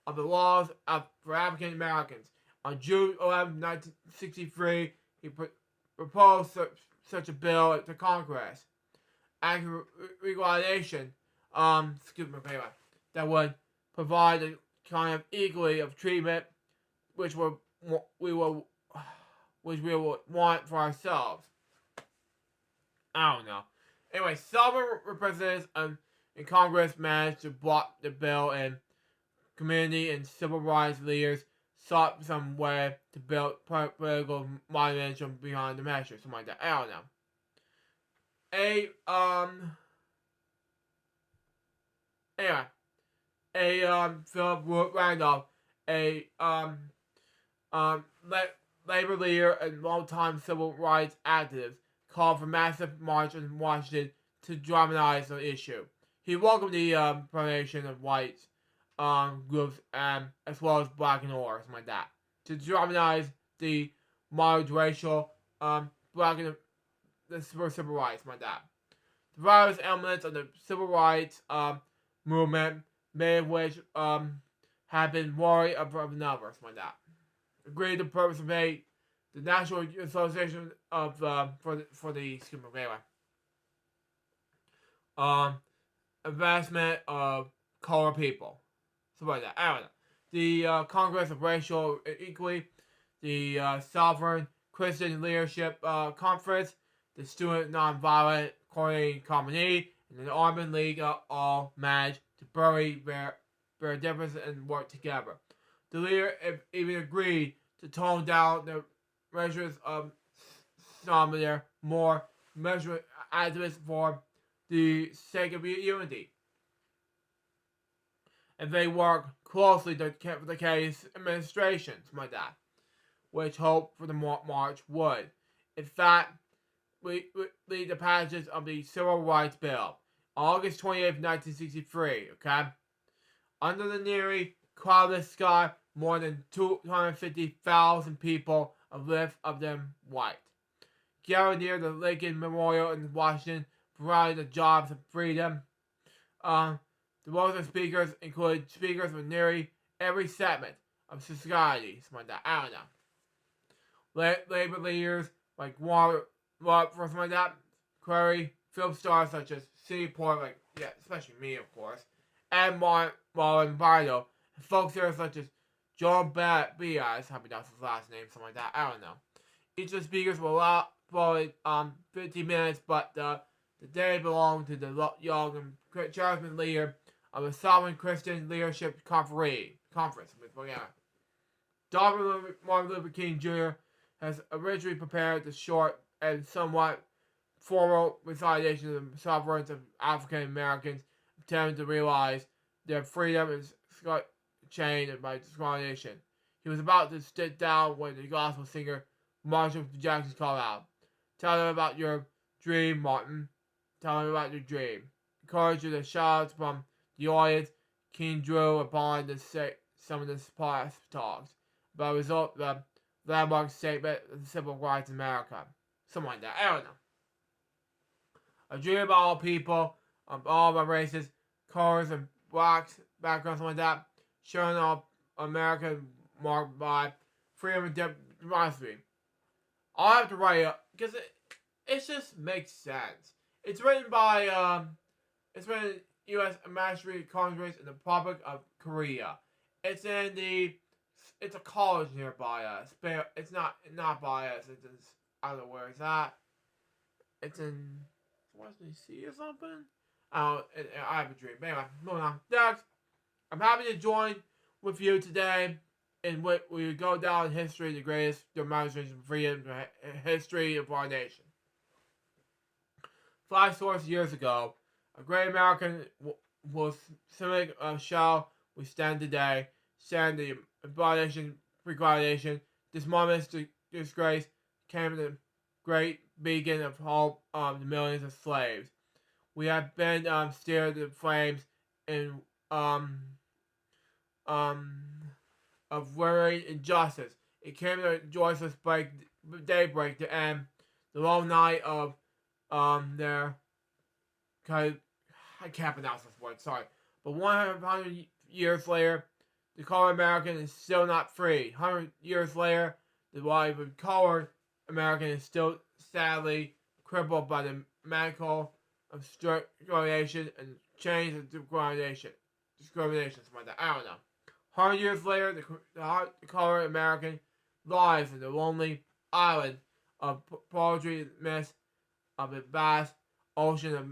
of the laws for African Americans. On June 11, 1963, he proposed such a bill to Congress. Act of regularization, that would provide a kind of equality of treatment, which we will want for ourselves. I don't know. Anyway, several representatives in Congress managed to block the bill, and community and civil rights leaders sought some way to build political moderation behind the measure, something like that. I don't know. Philip Randolph, labor leader and longtime civil rights activist, called for massive march in Washington to dramatize the issue. He welcomed the promotion of whites groups as well as black and or something like that to dramatize the mild racial black and the civil rights like that. The various elements of the civil rights movement, many of which have been worried of another like that. Agreed to purpose of the National Association of for the excuse me, anyway. Investment of colored people. Something like that. I don't know. The Congress of Racial Equality, the Sovereign Christian Leadership Conference, the Student Nonviolent Coordinating Committee, and the Army League all managed to bury their differences and work together. The leader even agreed to tone down the measures of some of their more measured activists for the sake of unity. And they work closely to the case administration, something like that, which hoped for the march would. In fact, we lead the passage of the Civil Rights Bill, August 28, 1963, okay? Under the nearly cloudless sky, more than 250,000 people lived of them white. Gathered near the Lincoln Memorial in Washington, providing the jobs of freedom. The roles of speakers included speakers from nearly every segment of society, something like that. I don't know. Labor leaders like Walter, something like that, Query, film stars such as Sidney Poitier, especially me, of course, and Marlon Brando, and folk stars such as John Baez, I mean that's his last name, something like that. I don't know. Each of the speakers will allow for 15 minutes, but the day belonged to the young and charismatic leader of the Sovereign Christian Leadership Conference. Dr. Martin Luther King Jr. has originally prepared the short and somewhat formal recitation of the sufferance of African Americans attempting to realize their freedom is chained by discrimination. He was about to sit down when the gospel singer Marshall Jackson called out, "Tell them about your dream, Martin. Tell them about your dream." Encouraged with the shouts from the audience, King drew upon some of the past talks. But as a result, the landmark statement of the civil rights in America. Something like that. I don't know. A dream about all people, of all the races, colors, and blacks, backgrounds, something like that, showing all America marked by freedom and democracy. I'll have to write it up because it just makes sense. It's written by U.S. Ambassador Congress in the Republic of Korea. It's a college nearby us. It's not by us. It's in, I don't know where it's at. It's in Washington D.C. or something. I have a dream. But anyway, moving on. Next, I'm happy to join with you today in what we go down in history, the greatest demonstration of freedom in the history of our nation. 5 source years ago, a great American was civic shell we stand today, stand the abomination, precognition, this moment's disgrace came the great beacon of hope of the millions of slaves. We have been steered to the flames in of worry and injustice. It came to joyless daybreak to end the long night of their I can't pronounce this word, sorry. But 100 years later, the colored American is still not free. 100 years later, the life of colored American is still sadly crippled by the mantle of discrimination and chains of discrimination, something like that. I don't know. 100 years later, the colored American lies in the lonely island of poetry mist of a vast ocean of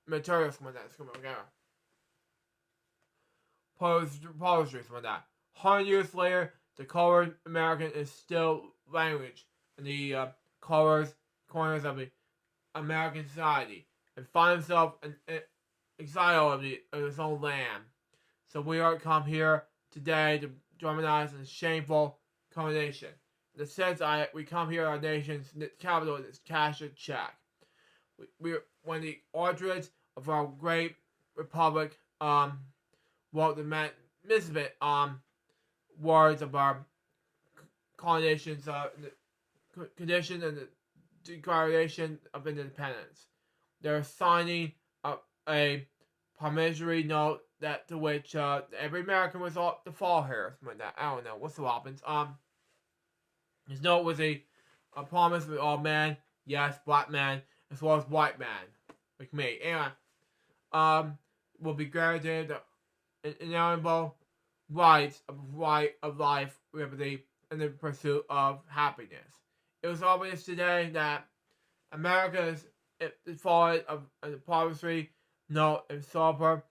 material, something like that. Poetry, something like that. 100 years later, the colored American is still language in the corners of the American society and find himself in exile of his own land. So we are come here today to dramatize a shameful combination. the sense we come here, our nation's capital is cash a check. We're one of the orchards of our great republic. Wrote the misfit words of our conditions, condition and the Declaration of Independence. They're signing a promissory note that to which every American was ought to fall here. Something like that. I don't know. What's the happens? His note was a promise with all men, yes, black man, as well as white man, like me. Anyway, will be guaranteed the inalienable rights of life, liberty, and the pursuit of happiness. It was obvious today that America is fallen of the promissory note and sober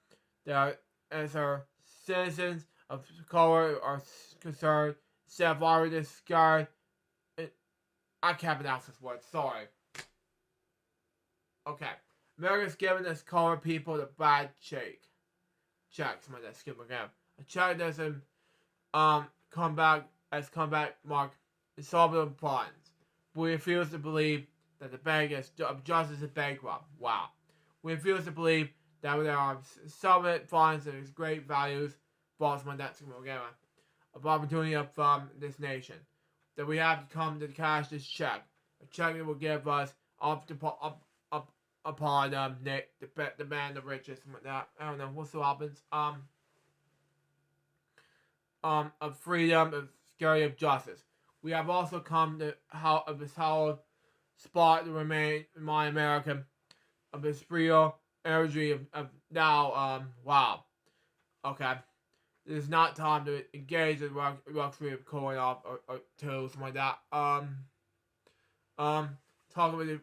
that as our citizens of color are concerned, instead of already discarded. I can't pronounce this word, sorry. Okay. America's given us colored people the bad check. Somebody that skip again. A check doesn't come back as comeback mark insolvent funds. We refuse to believe that the bank of justice is bankrupt. Wow. We refuse to believe that there are solvent funds and great values for someone that's again of opportunity of this nation. That we have to come to cash this check. A check that will give us upon the man of riches, something like that. I don't know, what still happens? Of freedom, of security, of justice. We have also come to of this hallowed spot to remain in my American of this real energy of now, wow. Okay. It is not time to engage in luxury of cooling off or two, something like that. Talking about the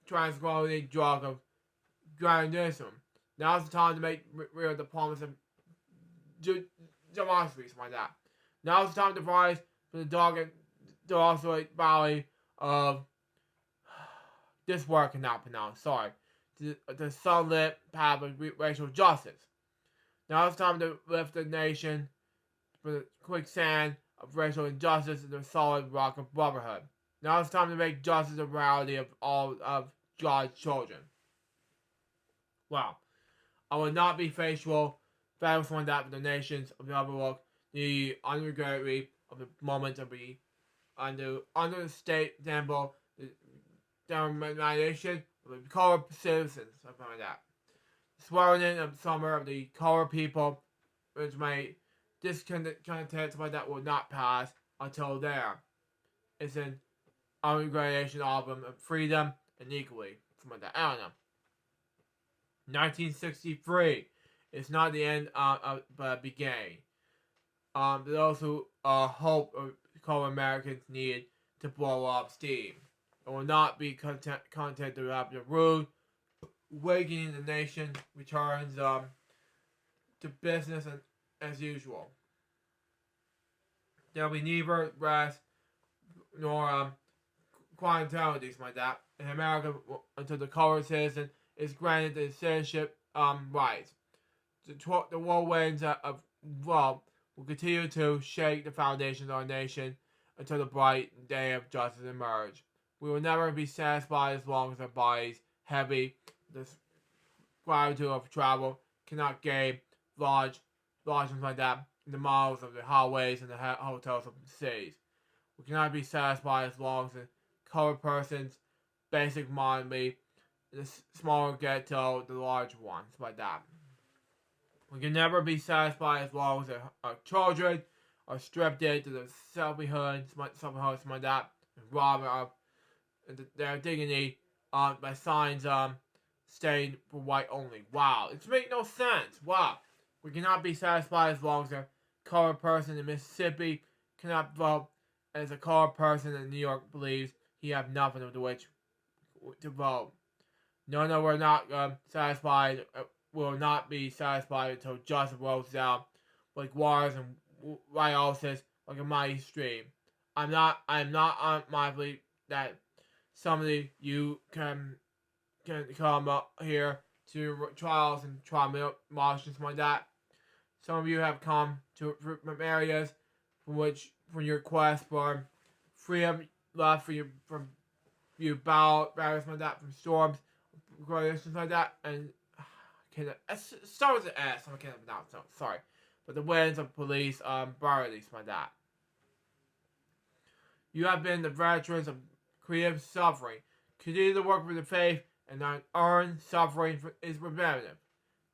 transgrowing drug of grandism. Now's the time to make real the promise of democracy, something like that. Now's the time to rise from the dark and desolate valley of this word cannot pronounce, sorry. The sunlit path of racial justice. Now it's time to lift the nation from the quicksand of racial injustice into the solid rock of brotherhood. Now it's time to make justice a reality of all of God's children. Wow. I will not be faithful one that for the nations of the overlook, the undergraduate of the moment of the under the state example, the domination of the colored citizens, something like that. Swearing in of summer of the colored people, which may discontent like that will not pass until there. It's an ungradation album of freedom and equally. Something like that. I don't know. 1963 is not the end but a beginning. Those who hope colored Americans need to blow up steam. It will not be content to have the rude awakening the nation returns to business as usual. There will be neither rest nor quantities like that in America until the colored citizen is granted the citizenship rights. The whirlwinds of will continue to shake the foundations of our nation until the bright day of justice emerge. We will never be satisfied as long as our bodies heavy. The gratitude of travel cannot gain lodgings like that in the miles of the highways and the hotels of the cities. We cannot be satisfied as long as the colored person's basic mind be the smaller ghetto, the large ones like that. We can never be satisfied as long as our children are stripped into the selfhood, something like that, and robbed of their dignity by signs staying for white only. Wow, it makes no sense. Wow. We cannot be satisfied as long as a colored person in Mississippi cannot vote as a colored person in New York believes he has nothing with which to vote. No, we're not satisfied. Will not be satisfied until justice rolls down like waters and riotous like a mighty stream. I am not unmindful that some of you can come up here to trials and tribulations like that. Some of you have come from areas from your quest for freedom left for you from you battles like that, from storms, coalitions like that, and start with an S. I can't pronounce. No, sorry, but the winds of police barriers like that. You have been the veterans of creative suffering. Continue to work with the faith, and unearned suffering is repetitive.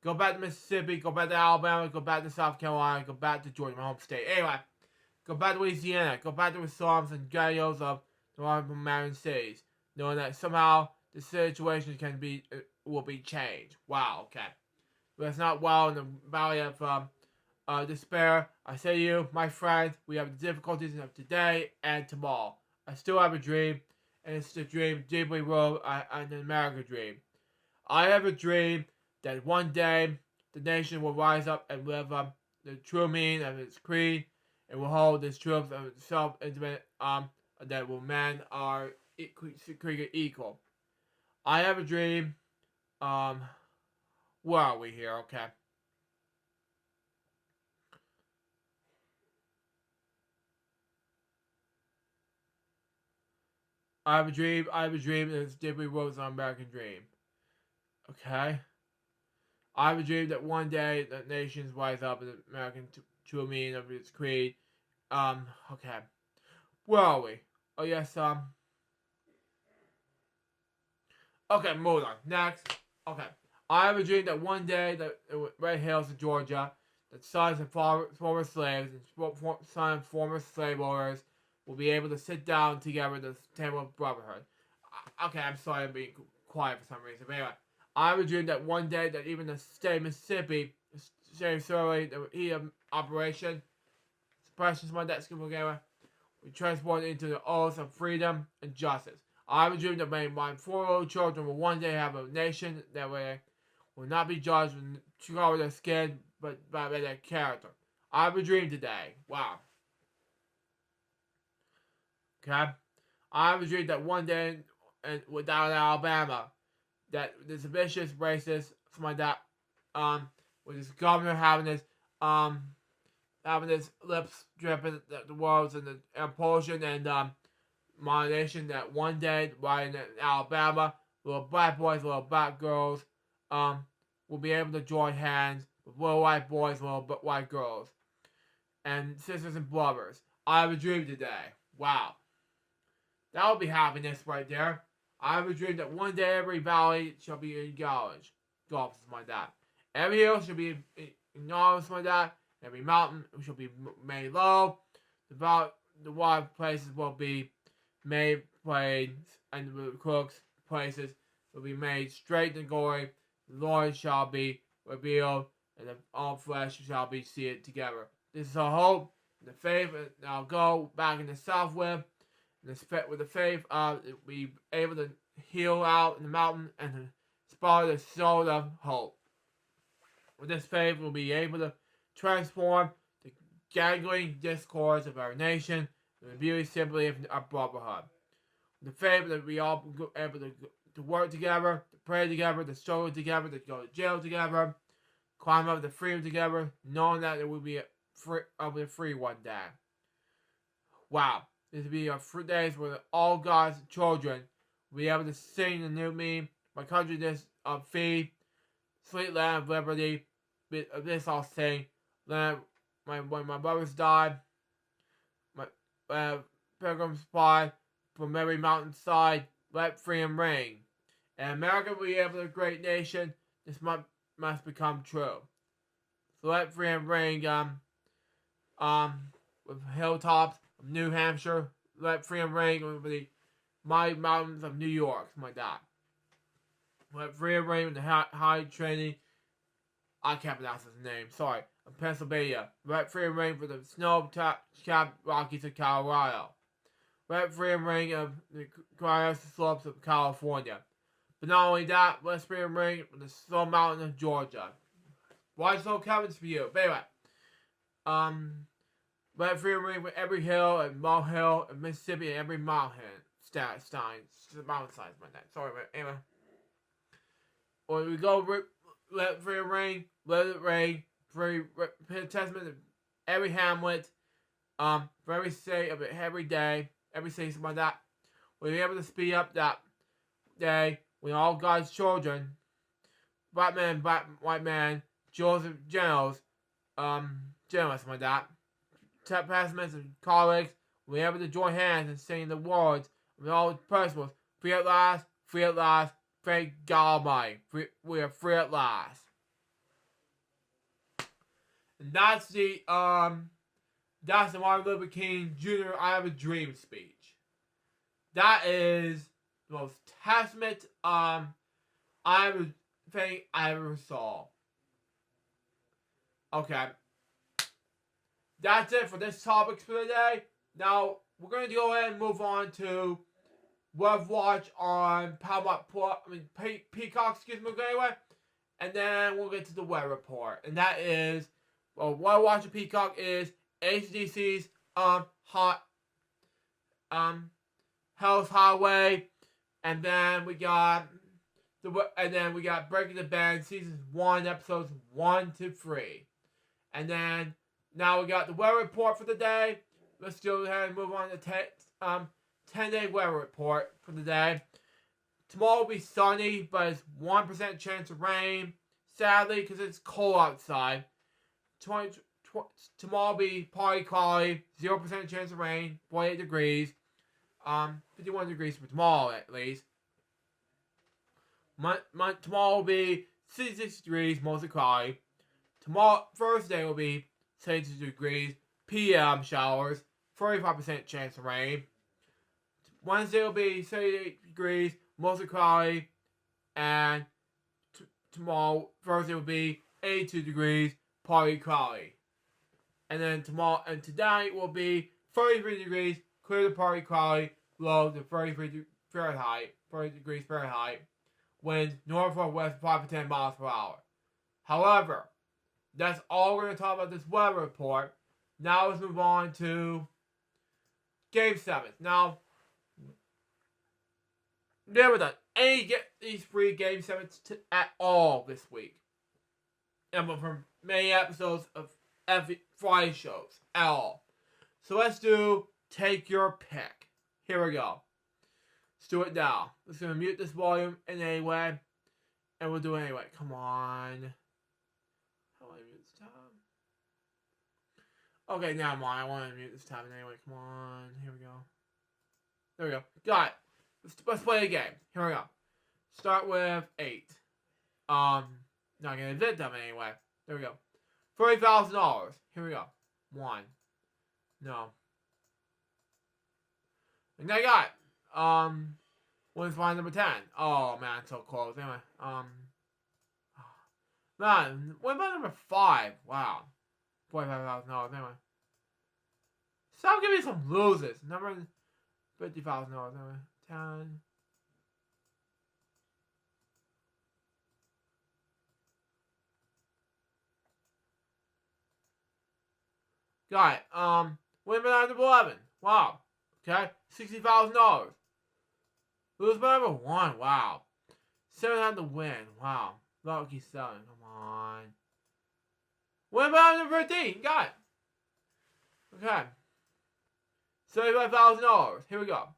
Go back to Mississippi, go back to Alabama, go back to South Carolina, go back to Georgia, my home state. Anyway, go back to Louisiana, go back to the slums and ghettos of the American cities, knowing that somehow the situation will be changed. Wow, okay. But it's not well in the valley of despair. I say to you, my friends, we have the difficulties of today and tomorrow. I still have a dream, and it's the dream deeply rooted an American dream. I have a dream that one day the nation will rise up and live up the true meaning of its creed, and will hold its truth of self-intimate that will men are created equal. I have a dream. Where are we here? Okay. I have a dream. I have a dream that it's deeply rooted an American dream. Okay. I have a dream that one day the nations rise up and the American true meaning of its creed. Okay. Where are we? Oh yes, okay, moving on. Next. Okay. I have a dream that one day that Red Hills of Georgia, that sons of former slaves and sons of former slave owners will be able to sit down together at the table of brotherhood. Okay, I'm sorry I'm being quiet for some reason. But anyway, I have a dream that one day that even the state of Mississippi, state thoroughly the heat of operation, suppression my desk together, we transport into the oaths of freedom and justice. I have a dream that my 4-year-old children will one day have a nation that will not be judged with the color of their skin, but by their character. I have a dream today. Wow. Okay? I have a dream that one day, and without Alabama, that this vicious racist, something like that, with this governor having his lips dripping the words and the impulsion and my nation, that one day, right in Alabama, little black boys, little black girls, will be able to join hands with little white boys, little white girls, and sisters and brothers. I have a dream today. Wow. That would be happiness right there. I have a dream that one day every valley shall be acknowledged. Golf is like that. Every hill shall be acknowledged like that. Every mountain shall be made low. The wide places will be made plains, and the crooks places will be made straight and glory. The Lord shall be revealed, and all flesh shall be seen together. This is a hope, the faith, and I'll go back in the south with the faith be able to heal out in the mountain and to spar the soul of hope. With this faith, we'll be able to transform the gangling discourse of our nation and the beauty simply of our brotherhood. With the faith that we all be able to work together, to pray together, to struggle together, to go to jail together, climb up the freedom together, knowing that it will be free one day. Wow. This will be a few days where all God's children will be able to sing the new me. My country is of free, sweet land of liberty. Of this I'll sing. Land, when my brothers died, my pilgrims fly from every mountainside. Let freedom ring. And America will be able to be a great nation. This must become true. So let freedom ring. With hilltops of New Hampshire, let freedom ring over the mighty mountains of New York, something like that. Let freedom ring with the high training, I can't pronounce his name, sorry, of Pennsylvania. Let freedom ring for the snow-capped Rockies of Colorado. Let freedom ring of the grassy slopes of California. But not only that, let freedom ring for the snow mountain of Georgia. Why so Kevin's for you? But anyway, let freedom ring with every hill and molehill in Mississippi and every mountain. Mountainside, my name. Sorry, but anyway. When we go, let freedom ring, let it ring, for testament of every hamlet, for every state of it every day, every season like that. We'll be able to speed up that day when all God's children, white man, Joseph generals, journalists like that, pastors and colleagues, will be able to join hands and sing the words of all principles. Free at last, free at last, thank God Almighty. We are free at last. And that's the Martin Luther King Jr. I Have a Dream speech. That is the most testament thing I ever saw. Okay. That's it for this topics for today. Now, we're going to go ahead and move on to what I've watched on Peacock, anyway. And then we'll get to the weather report. And that is, well, what I watch on Peacock is HDC's Hell's Highway. And then we got Breaking the Band seasons 1, episodes 1 to 3. And then now we got the weather report for the day. Let's go ahead and move on to 10-day weather report for the day. Tomorrow will be sunny, but it's 1% chance of rain. Sadly, because it's cold outside. Tomorrow will be partly cloudy, 0% chance of rain, 48 degrees. 51 degrees for tomorrow at least. Tomorrow will be 66 degrees, mostly cloudy. Thursday will be 72 degrees, PM showers, 45% chance of rain. Wednesday will be 78 degrees, mostly cloudy, and Thursday will be 82 degrees, partly cloudy. And then tonight will be 33 degrees, clear to partly cloudy, low to 33 degrees Fahrenheit. Winds north or west 5 to 10 miles per hour. However, that's all we're going to talk about this weather report. Now let's move on to Game 7. Now, never done any these free Game 7s at all this week. And from many episodes of Friday shows at all. So let's do Take Your Pick. Here we go. Let's do it now. Let's going to mute this volume in any way. And we'll do it anyway. Come on. How do I mute this tab? Okay, never mind. I want to mute this tab anyway. Come on. Here we go. There we go. Got it. Let's play a game. Here we go. Start with 8. Not going to invent them anyway. There we go. $30,000. Here we go. 1. No. And I got when's line number 10? Oh man, so close. Anyway, man, what about number 5? Wow, $45,000. Anyway, stop giving me some losers. Number $50,000. Anyway, 10. Got it. Win by number 11. Wow. Okay, $60,000. Lose by number 1. Wow. 7 had to win. Wow. Lucky 7. Come on. Win by number 13. Got it. Okay. $75,000. Here we go.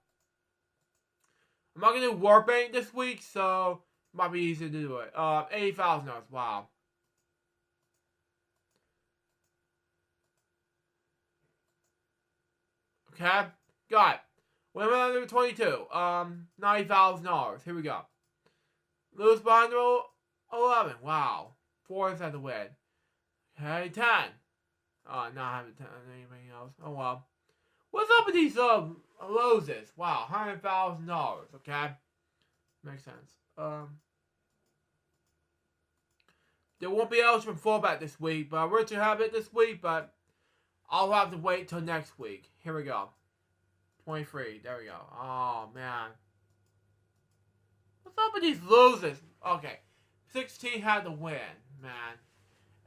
I'm not gonna do Warbank this week, so it might be easier to do it. $80,000. Wow. Okay. Got it. Win by number 22. $90,000. Here we go. Lose by number 11. Wow. 4 had to win. Okay, 10. Not having 10 anything else. Oh well. What's up with these loses? Wow, $100,000. Okay. Makes sense. There won't be eligible fallback this week, but I wish to have it this week, but I'll have to wait till next week. Here we go. 23. There we go. Oh, man. What's up with these losers? Okay. 16 had to win, man.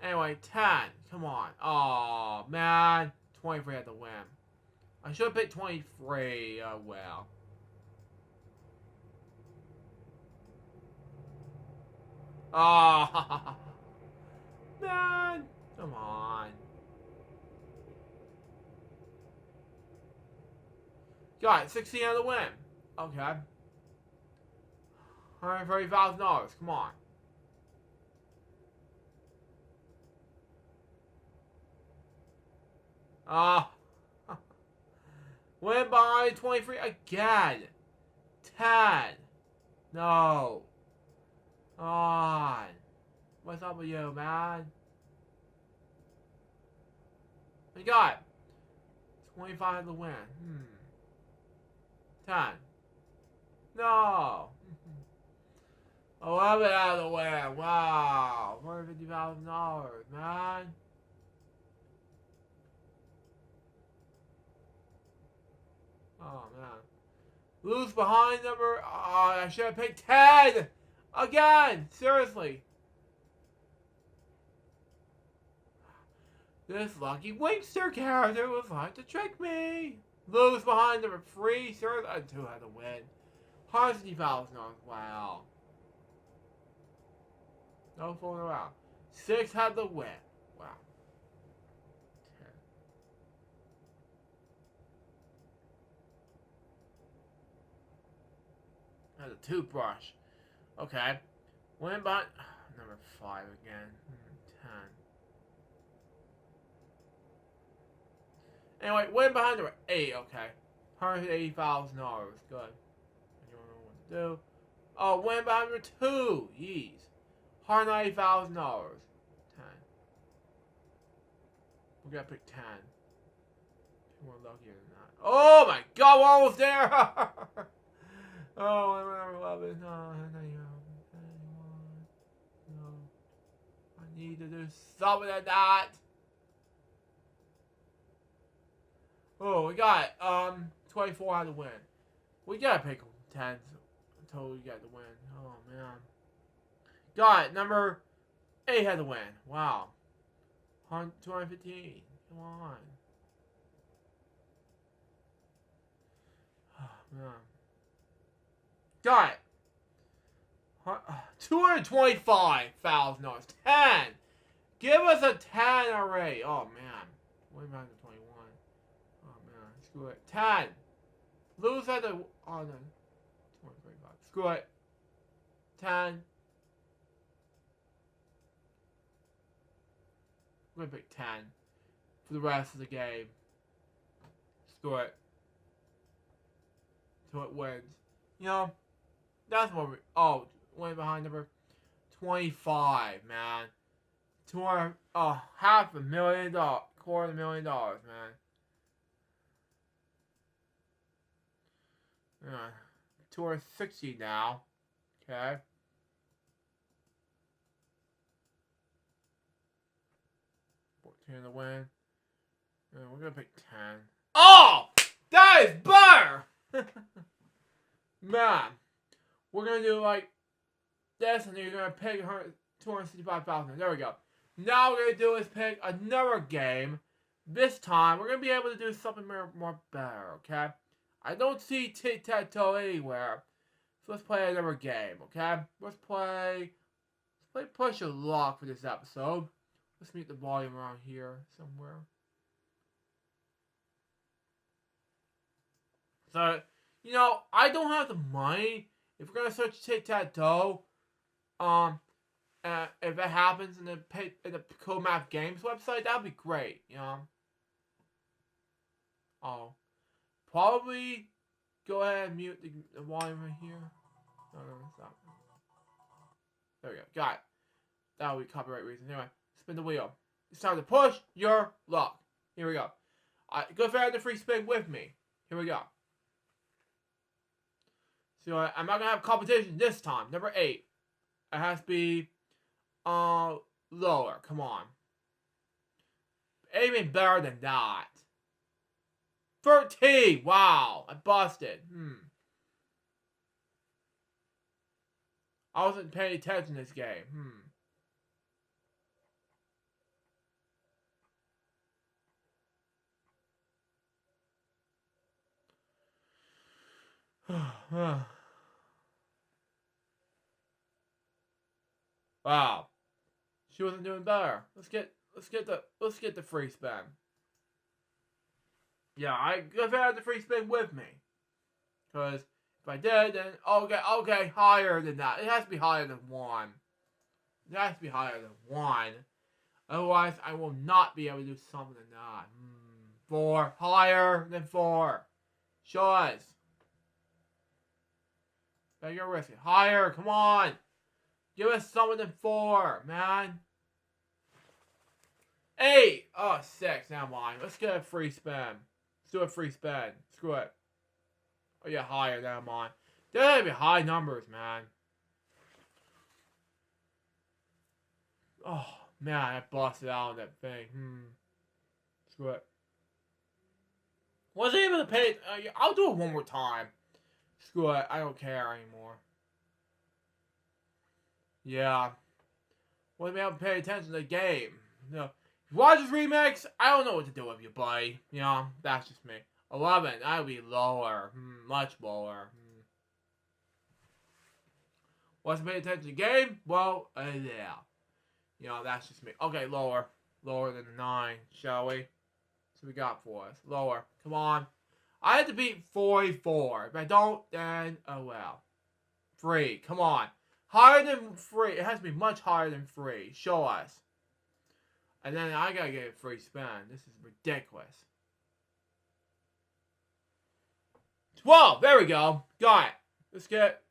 Anyway, 10. Come on. Oh, man. 23 had to win. I should have picked 23. Oh, well. Oh, man. Come on. Got it. 16 on the win. Okay. $130,000. Come on. Win by 23 again. 10. No. On. What's up with you, man? We got 25 to win. 10. No. 11 out of the win. Wow. $150,000, man. Oh, man. Lose behind number... I should have picked 10. Again. Seriously. This lucky Wingster character was like to trick me. Lose behind number 3. Seriously. I 2 had to win. $150,000. Wow. No fooling around. 6 had to win. Wow. 10. That's a toothbrush. Okay. Win by number 5 again. 10. Anyway, win behind number 8. Okay. $180,000. Good. You don't know what to do. Oh, win behind number 2. Yeez. $190,000. 10. We gotta pick 10. More luckier than that. Oh my god, we're almost there! Oh, number 11. No. I need to do something like that. Oh, we got 24 out to win. We gotta pick 10 until we get the win. Oh man. Got it. Number 8 had to win. Wow. 215. Come on. Oh man. Got it. $225,000. 10. Give us a 10 already. Oh man. Way back to 21. Oh man. Screw it. 10. Lose at the. Oh no. 225. Screw it. 10. We're gonna pick 10 for the rest of the game. Screw it. Until it wins. You know, that's what we. Oh, went behind number 25, man. $500,000, $250,000, man. Yeah, 260 now. Okay. To win. And we're gonna pick 10. Oh! That is better! Man. We're gonna do like this, and then you're gonna pick 265,000. There we go. Now we're gonna do is pick another game. This time, we're gonna be able to do something more better, okay? I don't see tic-tac-toe anywhere. So let's play another game, okay? Let's play Push Your Luck for this episode. Let's mute the volume around here somewhere. So, you know, I don't have the money. If we're gonna search tic-tac-toe, if it happens in the Code Math Games website, that'd be great, you know. I'll probably go ahead and mute the volume right here. No, stop. There we go. Got it. That would be copyright reasons. Anyway. Spin the wheel. It's time to push your luck. Here we go. Go for the free spin with me. Here we go. So I'm not gonna have competition this time. Number 8. It has to be lower. Come on. Even better than that. 13. Wow. I busted. I wasn't paying attention to this game. Wow. She wasn't doing better. Let's get the free spin. Yeah, I have the free spin with me. Because if I did, then okay, higher than that. It has to be higher than 1. It has to be higher than 1. Otherwise, I will not be able to do something like that. 4. Higher than 4. Show us. Better get risky. Higher. Come on. Give us something than 4, man. 8. Oh, 6. Never mind. Let's get a free spin. Let's do a free spin. Screw it. Oh, yeah, higher. Never mind. There gotta be high numbers, man. Oh, man, I busted out on that thing. Screw it. Wasn't able to pay. I'll do it one more time. Screw it. I don't care anymore. Yeah. Wasn't able to pay attention to the game. You know, if you watch this remix, I don't know what to do with you, buddy. You know, that's just me. 11. That would be lower. Much lower. Wasn't paying attention to the game? Well, yeah. You know, that's just me. Okay, lower. Lower than 9, shall we? So we got for us. Lower. Come on. I had to beat 44. If I don't, then oh well. 3. Come on. Higher than 3. It has to be much higher than 3. Show us. And then I gotta get a free spin. This is ridiculous. 12. There we go. Got it. Let's get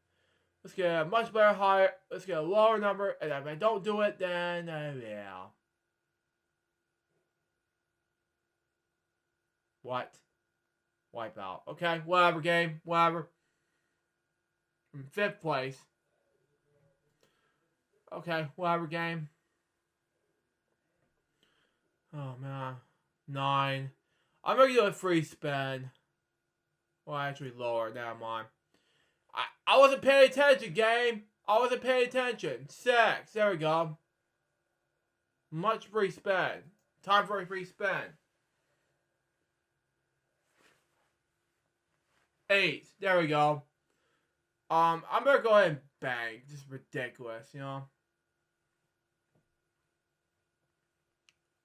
a much better higher. Let's get a lower number. And if I don't do it, then yeah. What? Wipe out. Okay, whatever game. Whatever. I'm in 5th place. Okay, whatever game. Oh, man. 9. I'm gonna do a free spin. Well, actually lower. Never mind. I wasn't paying attention, game. I wasn't paying attention. 6. There we go. Much free spin. Time for a free spin. 8. There we go. I'm gonna go ahead and bang. Just ridiculous, you know.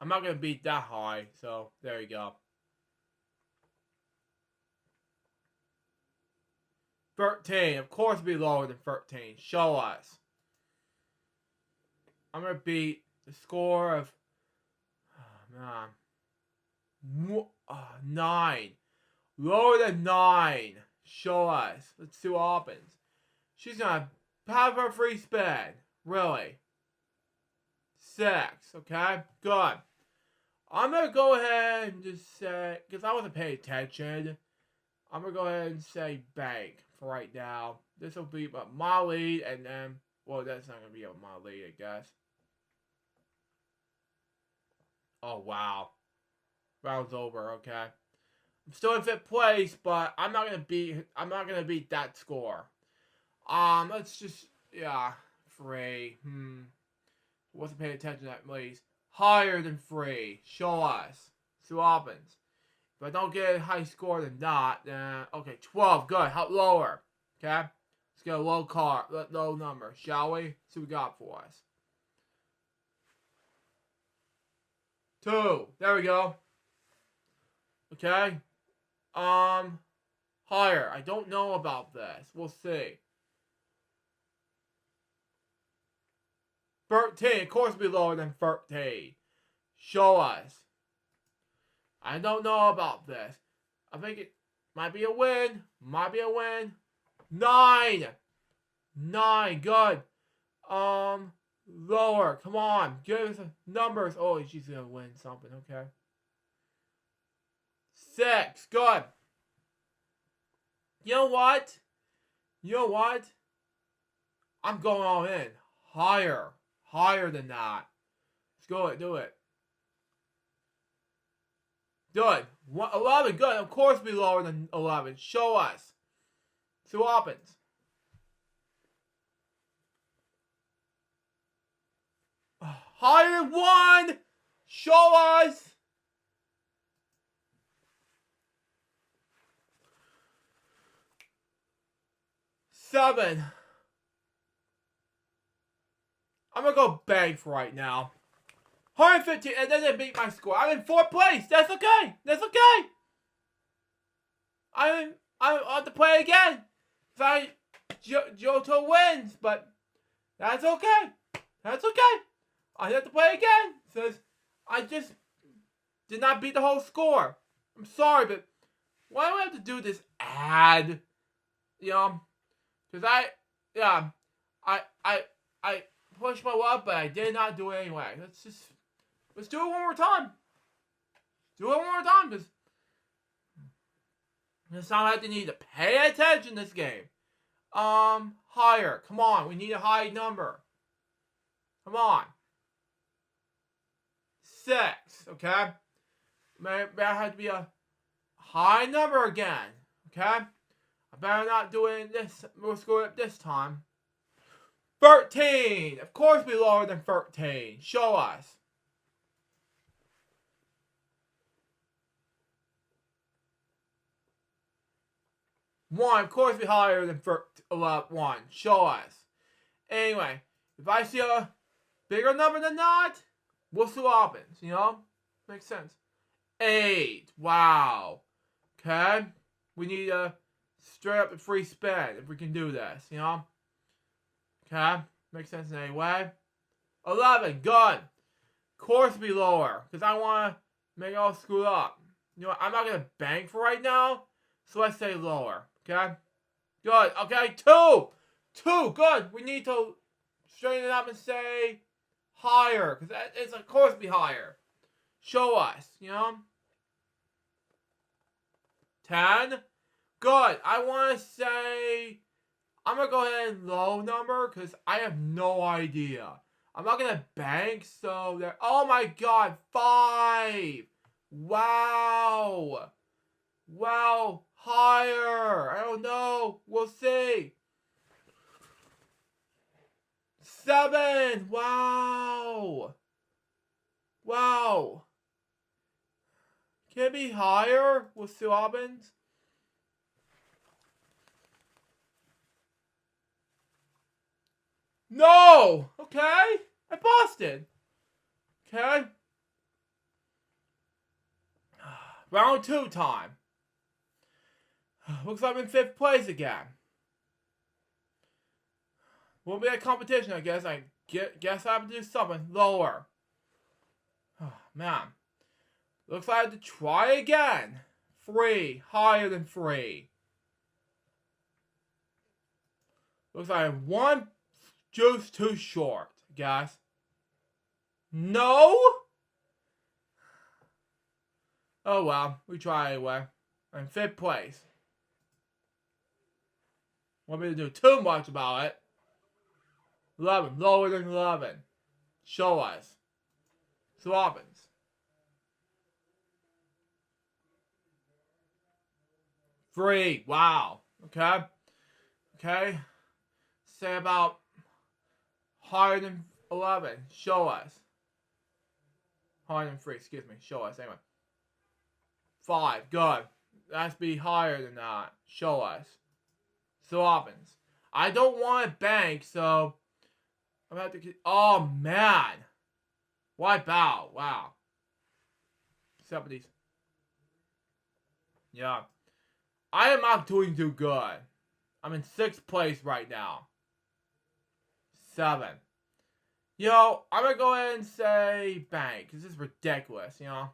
I'm not gonna beat that high, so there you go. 13. Of course, be lower than 13. Show us. I'm gonna beat the score of 9. Lower than 9. Show us. Let's see what happens. She's gonna have her free spin. Really. 6. Okay. Good. I'm gonna go ahead and just say, because I wasn't paying attention, I'm gonna go ahead and say bank for right now. This will be my lead, and then, well, that's not gonna be my lead, I guess. Oh wow. Round's over. Okay. I'm still in 5th place, but I'm not gonna beat that score. Let's just, yeah, 3. Wasn't paying attention to that, please. Higher than 3. Show us. See what happens. If I don't get a high score than that, then okay, 12. Good. How lower? Okay. Let's get a low number, shall we? See what we got for us. 2. There we go. Okay. Higher. I don't know about this. We'll see. 13. Of course, be lower than 13. Show us. I don't know about this. I think it might be a win. 9. 9. Good. Lower. Come on. Give us numbers. Oh, she's gonna win something. Okay. 6. Good. You know what? I'm going all in. Higher. Higher than that. Let's go ahead. Do it. Good. 11. Good. Of course be lower than 11. Show us. See what happens. Higher than 1. Show us. Seven. I'm gonna go bang for right now. 115, and then they beat my score. I'm in 4th place. That's okay. I'll have to play again. If Johto wins, but that's okay. That's okay. I have to play again since I just did not beat the whole score. I'm sorry, but why do I have to do this ad? You know, because I pushed my luck, but I did not do it anyway. Let's do it one more time. Do it one more time, because this time I need to pay attention to this game. Higher. Come on, we need a high number. Come on. 6, okay? May have to be a high number again, okay? I better not do it this. We'll score it this time. 13. Of course, be lower than 13. Show us. One, of course, be higher than 1. Show us. Anyway, if I see a bigger number than that, we'll see what happens. You know, makes sense. 8. Wow. Okay, we need a straight up the free spin if we can do this. You know. Okay, makes sense in any way. 11. Good. Of course, be lower because I want to make it all screwed up. You know what? I'm not gonna bank for right now, so let's say lower. Okay. Good. Okay. 2. 2. Good. We need to straighten it up and say higher because it's of course be higher. Show us. You know. 10. Good. I want to say I'm going to go ahead and low number because I have no idea. I'm not going to bank, so there. Oh my god. 5. Wow. Wow. Higher. I don't know. We'll see. 7. Wow. Wow. Can it be higher? We'll see what happens. No! Okay. I busted. Okay. Round 2 time. Looks like I'm in 5th place again. Won't be a competition, I guess. Guess I have to do something lower. Oh, man. Looks like I have to try again. 3. Higher than 3. Looks like I'm 1 juice too short, guys. No? Oh well, we try anyway. I'm in 5th place. Want me to do too much about it? 11, lower than 11. Show us. So what happens? 3, wow. Okay. Okay. Say about higher than 11. Show us. Higher than 3, excuse me. Show us, anyway. 5, good. That's be higher than that. Show us. So what happens? I don't want to bank, so I'm going to have to. Oh, man. Wipe out. Wow. Except for these. Yeah. I am not doing too good. I'm in 6th place right now. 7. Yo, I'm going to go ahead and say bank, because this is ridiculous, you know?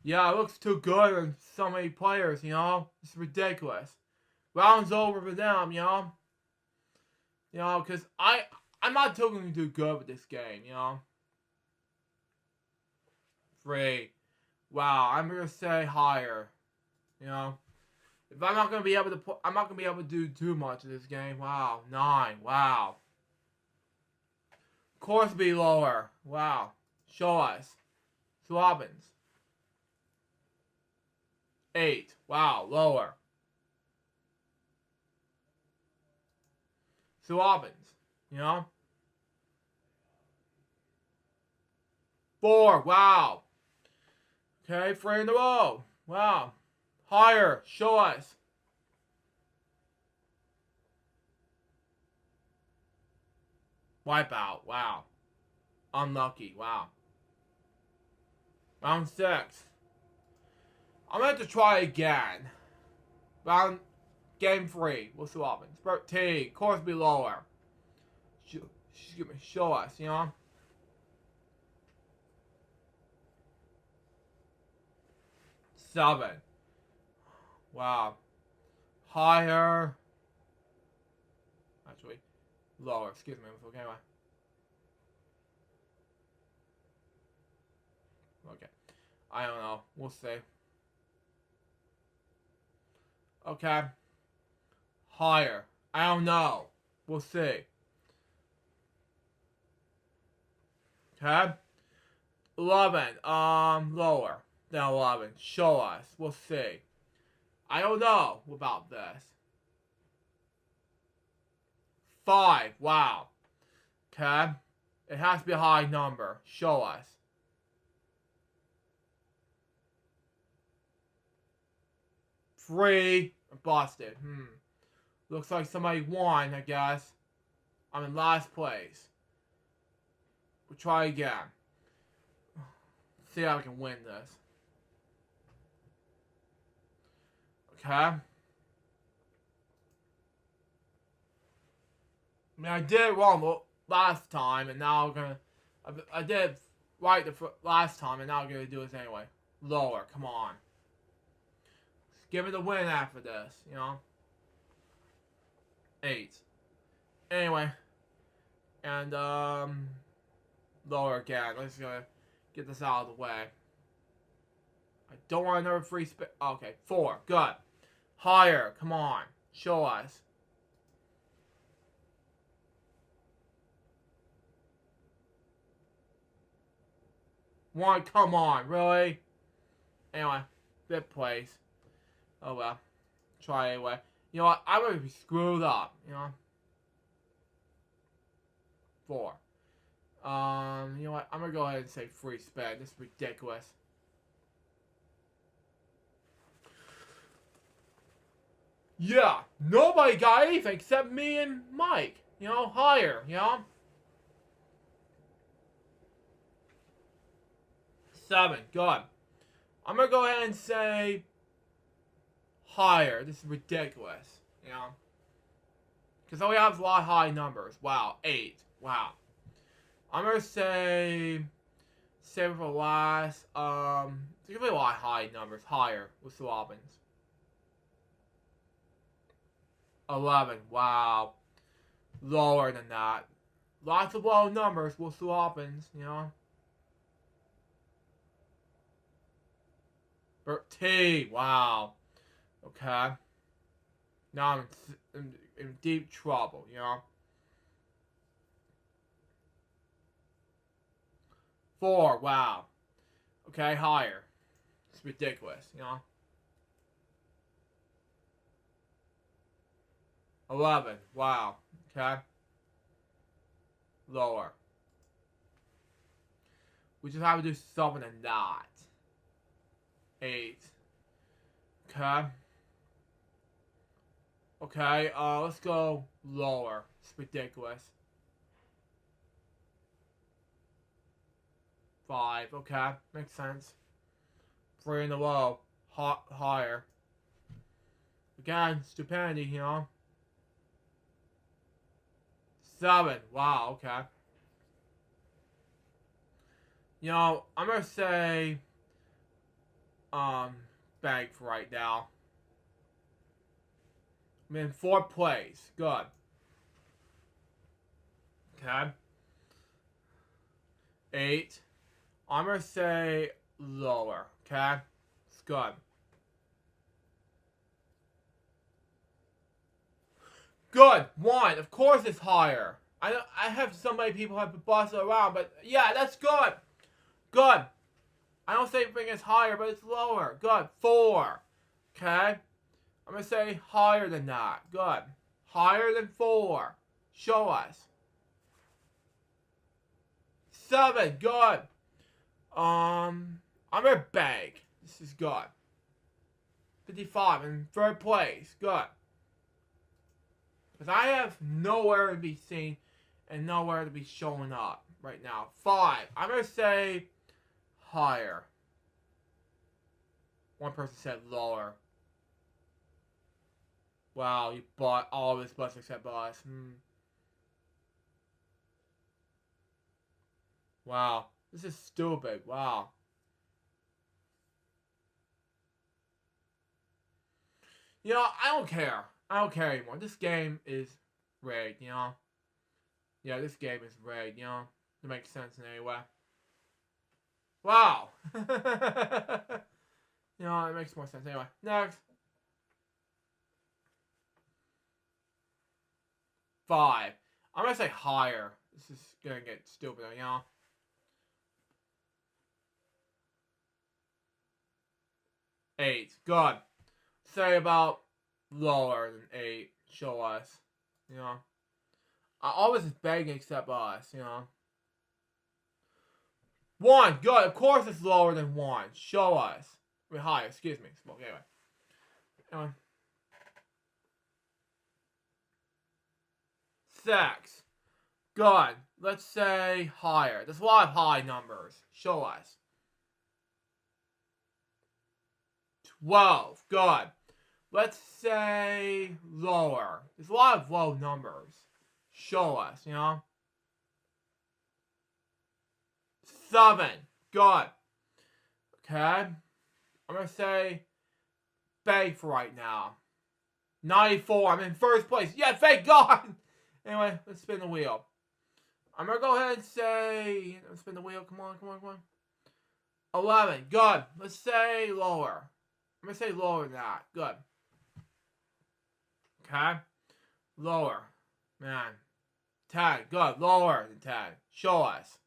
Yeah, it looks too good on so many players, you know? It's ridiculous. Round's over for them, you know? You know, because I'm not going to do good with this game, you know? 3. Wow, I'm going to say higher. You know? If I'm not going to be able to I'm not going to be able to do too much in this game. Wow. 9. Wow. Of course be lower. Wow. Show us. So what happens? 8. Wow. Lower. So what happens? You know? 4. Wow. Okay, 3 in a row. Wow. Higher. Show us. Wipeout. Wow. Unlucky. Wow. Round 6. I'm going to have to try again. Game 3. We'll see what happens. 13. Course be lower. Show us, you know? Seven. Wow. Higher. Actually, lower. Excuse me. Okay. Okay. I don't know. We'll see. Okay. Higher. I don't know. We'll see. Okay. 11. Lower than 11. Show us. We'll see. I don't know about this. 5. Wow. Okay. It has to be a high number. Show us. 3. Busted. Looks like somebody won, I guess. I'm in last place. We'll try again. See how I can win this. Okay. I mean, I did it wrong last time, and now I'm gonna. I did right the last time, and now I'm gonna do this anyway. Lower, come on. Let's give it a win after this, you know. 8. Anyway, and lower again. Let's go get this out of the way. I don't want another free spin. Okay, 4. Good. Higher. Come on. Show us. 1. Come on. Really? Anyway, 5th place. Oh well. Try anyway. You know what? I'm gonna be screwed up. You know. 4. You know what? I'm gonna go ahead and say free spin. This is ridiculous. Yeah, nobody got anything except me and Mike. You know, higher, you know? 7, good. I'm gonna go ahead and say higher. This is ridiculous, you know? Because all we have is a lot of high numbers. Wow, 8. Wow. I'm gonna say save it for last. There's gonna be a lot of high numbers. Higher with the Robins. 11. Wow. Lower than that. Lots of low numbers. We'll see what happens, you know. 13. Wow. Okay. Now I'm in deep trouble, you know. 4. Wow. Okay, higher. It's ridiculous, you know. 11. Wow. Okay. Lower. We just have to do something than that. 8. Okay. Okay, let's go lower. It's ridiculous. 5. Okay. Makes sense. 3 in a row. Higher. Again, stupidity, you know. 7. Wow, okay. You know, I'm gonna say bank for right now. I'm in 4th place. Good. Okay. 8. I'm gonna say lower. Okay. It's good. Good. 1. Of course it's higher. I have so many people have been busted around, but yeah, that's good. Good. I don't say everything is higher, but it's lower. Good. 4. Okay. I'm going to say higher than that. Good. Higher than 4. Show us. 7. Good. I'm going to bank. This is good. 55 in 3rd place. Good. Because I have nowhere to be seen and nowhere to be showing up. right now. 5. I'm going to say higher. One person said lower. Wow, you bought all of his bus except us. Wow, this is stupid. Wow. You know, I don't care. I don't care anymore. This game is rigged, you know? Yeah, this game is rigged, you know? It makes sense in any way. Wow! You know, it makes more sense. Anyway, next. 5. I'm gonna say higher. This is gonna get stupid, you know? Eight. Good. Say about lower than 8. Show us. You know? Always is begging except us, you know? 1. Good. Of course it's lower than 1. Show us. I mean, higher. Excuse me. Okay, anyway. 6. Good. Let's say higher. There's a lot of high numbers. Show us. 12. Good. Let's say lower. There's a lot of low numbers. Show us, you know? 7. Good. Okay. I'm going to say beg for right now. 94. I'm in first place. Yeah, thank God. Anyway, let's spin the wheel. I'm going to go ahead and say... Let's spin the wheel. Come on. 11. Good. Let's say lower. I'm going to say lower than that. Good. Okay. Lower. Man. 10. Good. Lower than 10. Show us.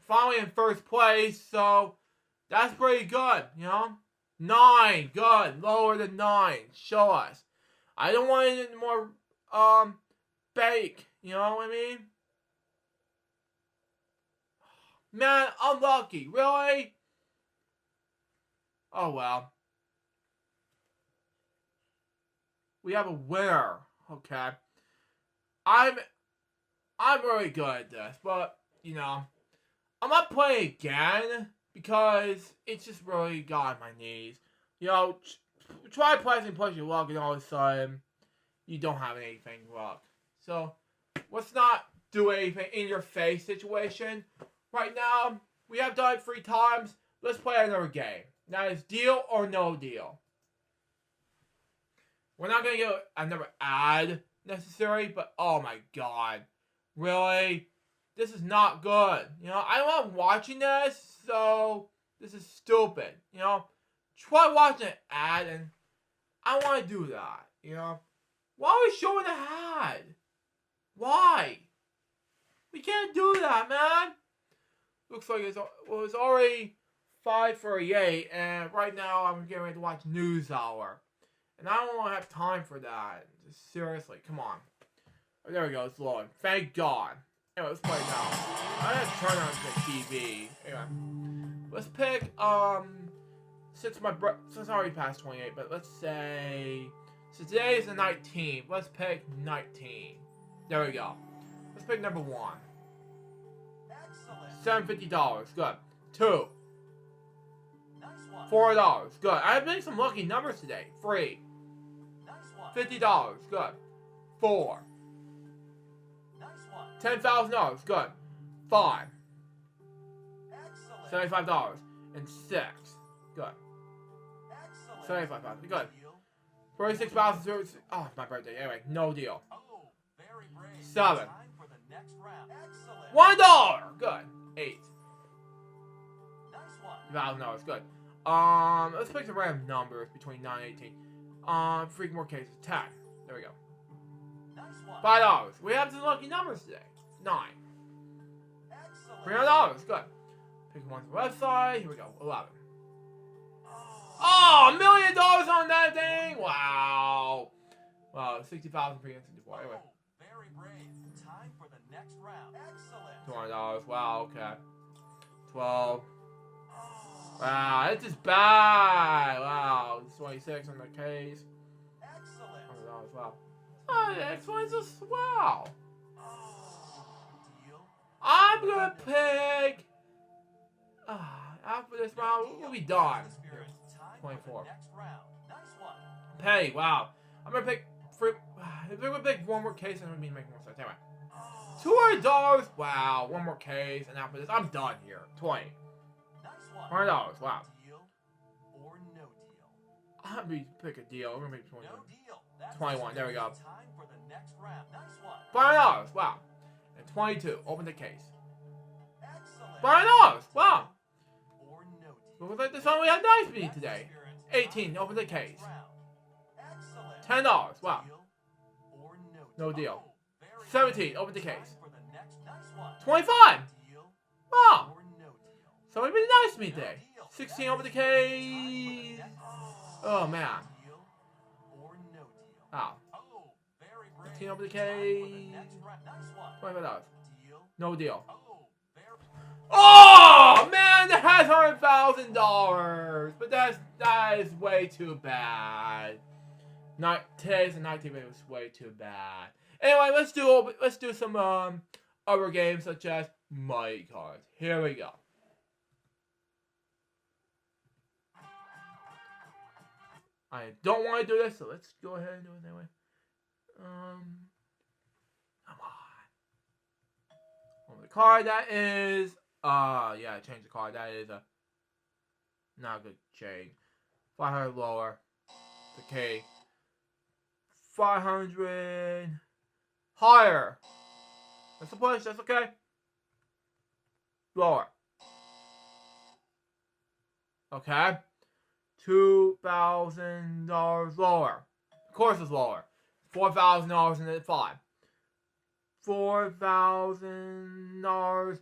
Finally in first place, so that's pretty good, you know? 9. Good. Lower than 9. Show us. I don't want any more, bake. You know what I mean? Man, unlucky. Really? Oh, well. We have a winner. Okay. I'm really good at this, but, you know, I'm not playing again because it's just really got on my knees. You know, try pressing push your luck and all of a sudden you don't have anything luck. So, let's not do anything in your face situation. Right now, we have done it 3 times. Let's play another game. That is deal or no deal. We're not going to get another ad necessary, but oh my god. Really? This is not good. You know, I don't want watching this, so this is stupid. You know, try watching an ad and I don't want to do that. You know, why are we showing the ad? Why? We can't do that, man. Looks like it's already 5:38, and right now I'm getting ready to watch NewsHour. And I don't have time for that. Just seriously, come on. Oh, there we go, it's loading. Thank God. Anyway, let's play now. I have to turn on the TV. Anyway, let's pick, since I already passed 28, but let's say, so today is the 19th. Let's pick 19. There we go. Let's pick number 1. $750. Good. 2. $4. Good. I've made some lucky numbers today. 3. $50. Good. 4. $10,000. Good. 5. $75. And 6. Good. $75,000. Good. 46,000. Oh, it's my birthday. Anyway, no deal. 7. $1. Good. 8. $1,000. Good. Let's pick some random numbers between 9 and 18. 3 more cases. 10. There we go. $5. We have some lucky numbers today. 9. $300. Good. Pick one from the website. Here we go. 11. Oh, $1 million on that thing! Wow. Wow, 60,000 $364. Anyway. Very brave. Time for the next round. Excellent. $200. Wow, okay. 12. Wow, this is bad. Wow, 26 on the case. Excellent. $100. Wow. Oh, the next one's just wow. I'm gonna pick. After this round, we'll be done. 24. Pay. Wow. I'm gonna pick. If we're gonna pick one more case, then it would make more sense. Anyway, $200. Wow. One more case, and after this, I'm done here. 20. $100. Wow. I'm gonna pick a deal. We're gonna make 20. 21. There we go. $5. Wow. And 22. Open the case. $5. Wow. Looks like the sun we had nice meeting today. 18. Open the case. $10. Wow. No deal. 17. Open the case. 25. Wow. Somebody been nice to me today. 16. Open the case. Oh man. Wow. 15. Open the case. $25. No deal. Oh man, that has $100,000, but that is way too bad. Today's a night TV was way too bad. Anyway, let's do some other games such as Mighty Cards. Here we go. I don't want to do this, so let's go ahead and do it anyway. Come on. The card that is. Yeah, I changed the card. That is a not a good change. 500 lower. Okay. 500 higher. That's the push. That's okay. Lower. Okay. $2,000 lower. Of course, it's lower. $4,000 and then 5. $4,000.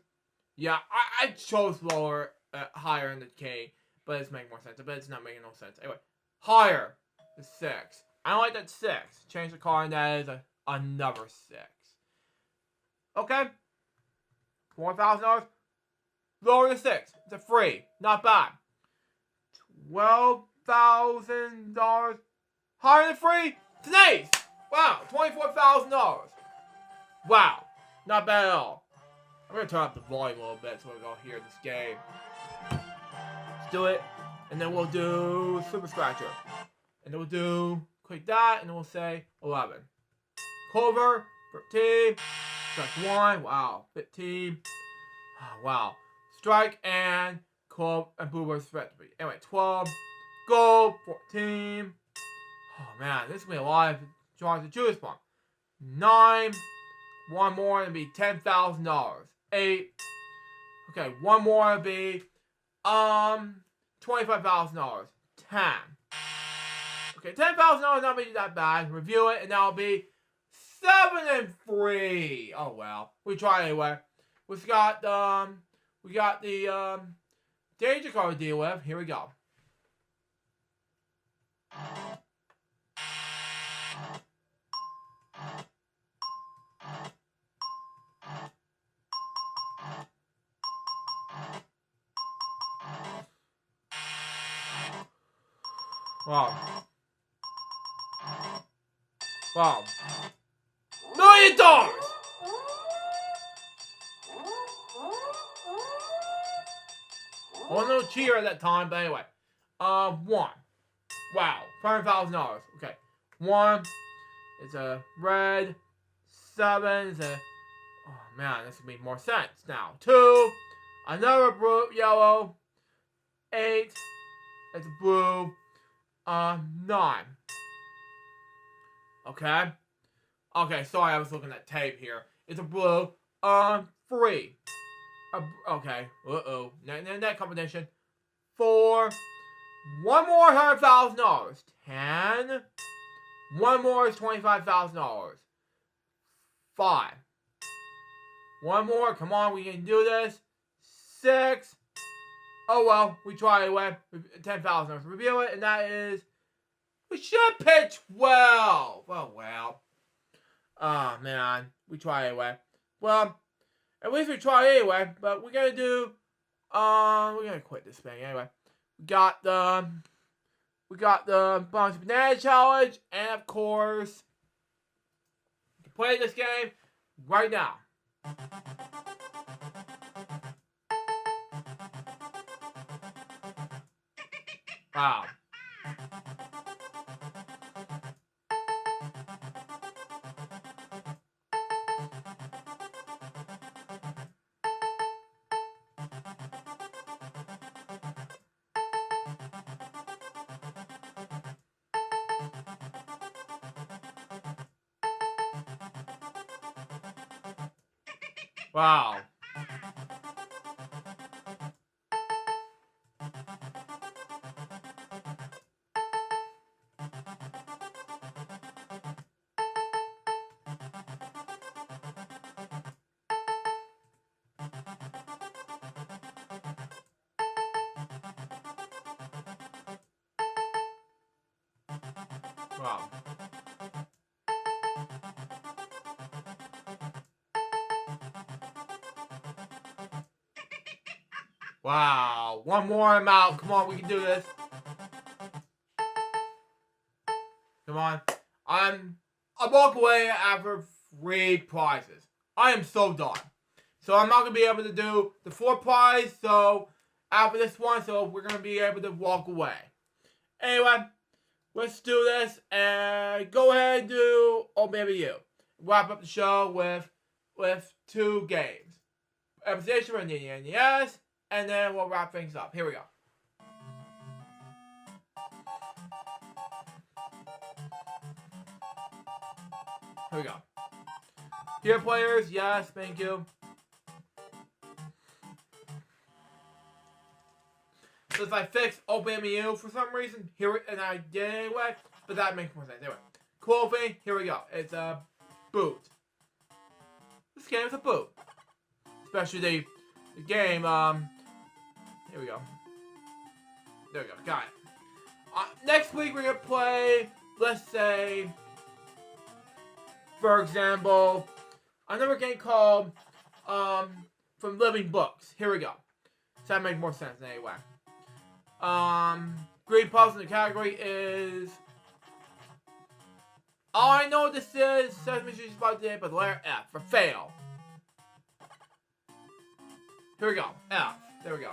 Yeah, I chose lower, higher in the K, but it's making more sense. But it's not making no sense. Anyway, higher is 6. I don't like that 6. Change the card, and that is another 6. Okay. $4,000. Lower than 6. It's a free. Not bad. $12,000. Higher than free. It's nice. Wow. $24,000. Wow. Not bad at all. I'm going to turn up the volume a little bit so we can all hear this game. Let's do it. And then we'll do Super Scratcher. And then we'll do, click that, and then we'll say 11. Clover, 13. Strike 1. Wow. 15. Oh, wow. Strike and Clove and Boober respectively. Anyway, 12. Gold, 14. Oh, man. This is going to be a lot of drawings to choose from. 9. One more and be $10,000. 8. Okay, one more would be $25,000. 10. Okay, $10,000 not be that bad. Review it, and that'll be 7 and 3. Oh well, we try anyway. We got the danger card to deal with. Here we go. Wow. Wow. $1 million! I was a little cheater at that time, but anyway. 1. Wow. $500,000. Okay. 1 is a red. 7 is a... Oh, man. This would make more sense now. 2. Another blue, yellow. 8. It's a blue. 9. Okay. Okay, sorry, I was looking at tape here. It's a blue. 3. Okay. Uh-oh. That combination. 4. One more $100,000. 10. One more is $25,000. 5. One more. Come on, we can do this. 6. Oh well, we try anyway. $10,000. Review it, and that is. We should pick 12. Oh well. Oh man, we try anyway. Well, at least we try anyway. But we're gonna do. We're gonna quit this thing anyway. We got the Bouncy Banana Challenge, and of course, you can play this game right now. Wow. Wow. Wow. Wow. One more, I'm out. Come on, we can do this. Come on. I walk away after 3 prizes. I am so done. So I'm not gonna be able to do the 4 prize. So after this one, so we're gonna be able to walk away. Anyway, let's do this and go ahead and do Oh Baby You. Wrap up the show with 2 games. Episode for yes, and then we'll wrap things up. Here we go. Here we go. Here, players, yes, thank you. Since I fixed OpenMU for some reason, here, and I did anyway, but that makes more sense. Anyway, cool thing, here we go. It's a boot. This game is a boot. Especially the game, here we go. There we go, got it. Next week we're gonna play, let's say, for example, another game called, From Living Books. Here we go. So that makes more sense anyway. Green puzzle in the category is... All I know this is Sesame Street about today, but the letter F for fail. Here we go. F. There we go.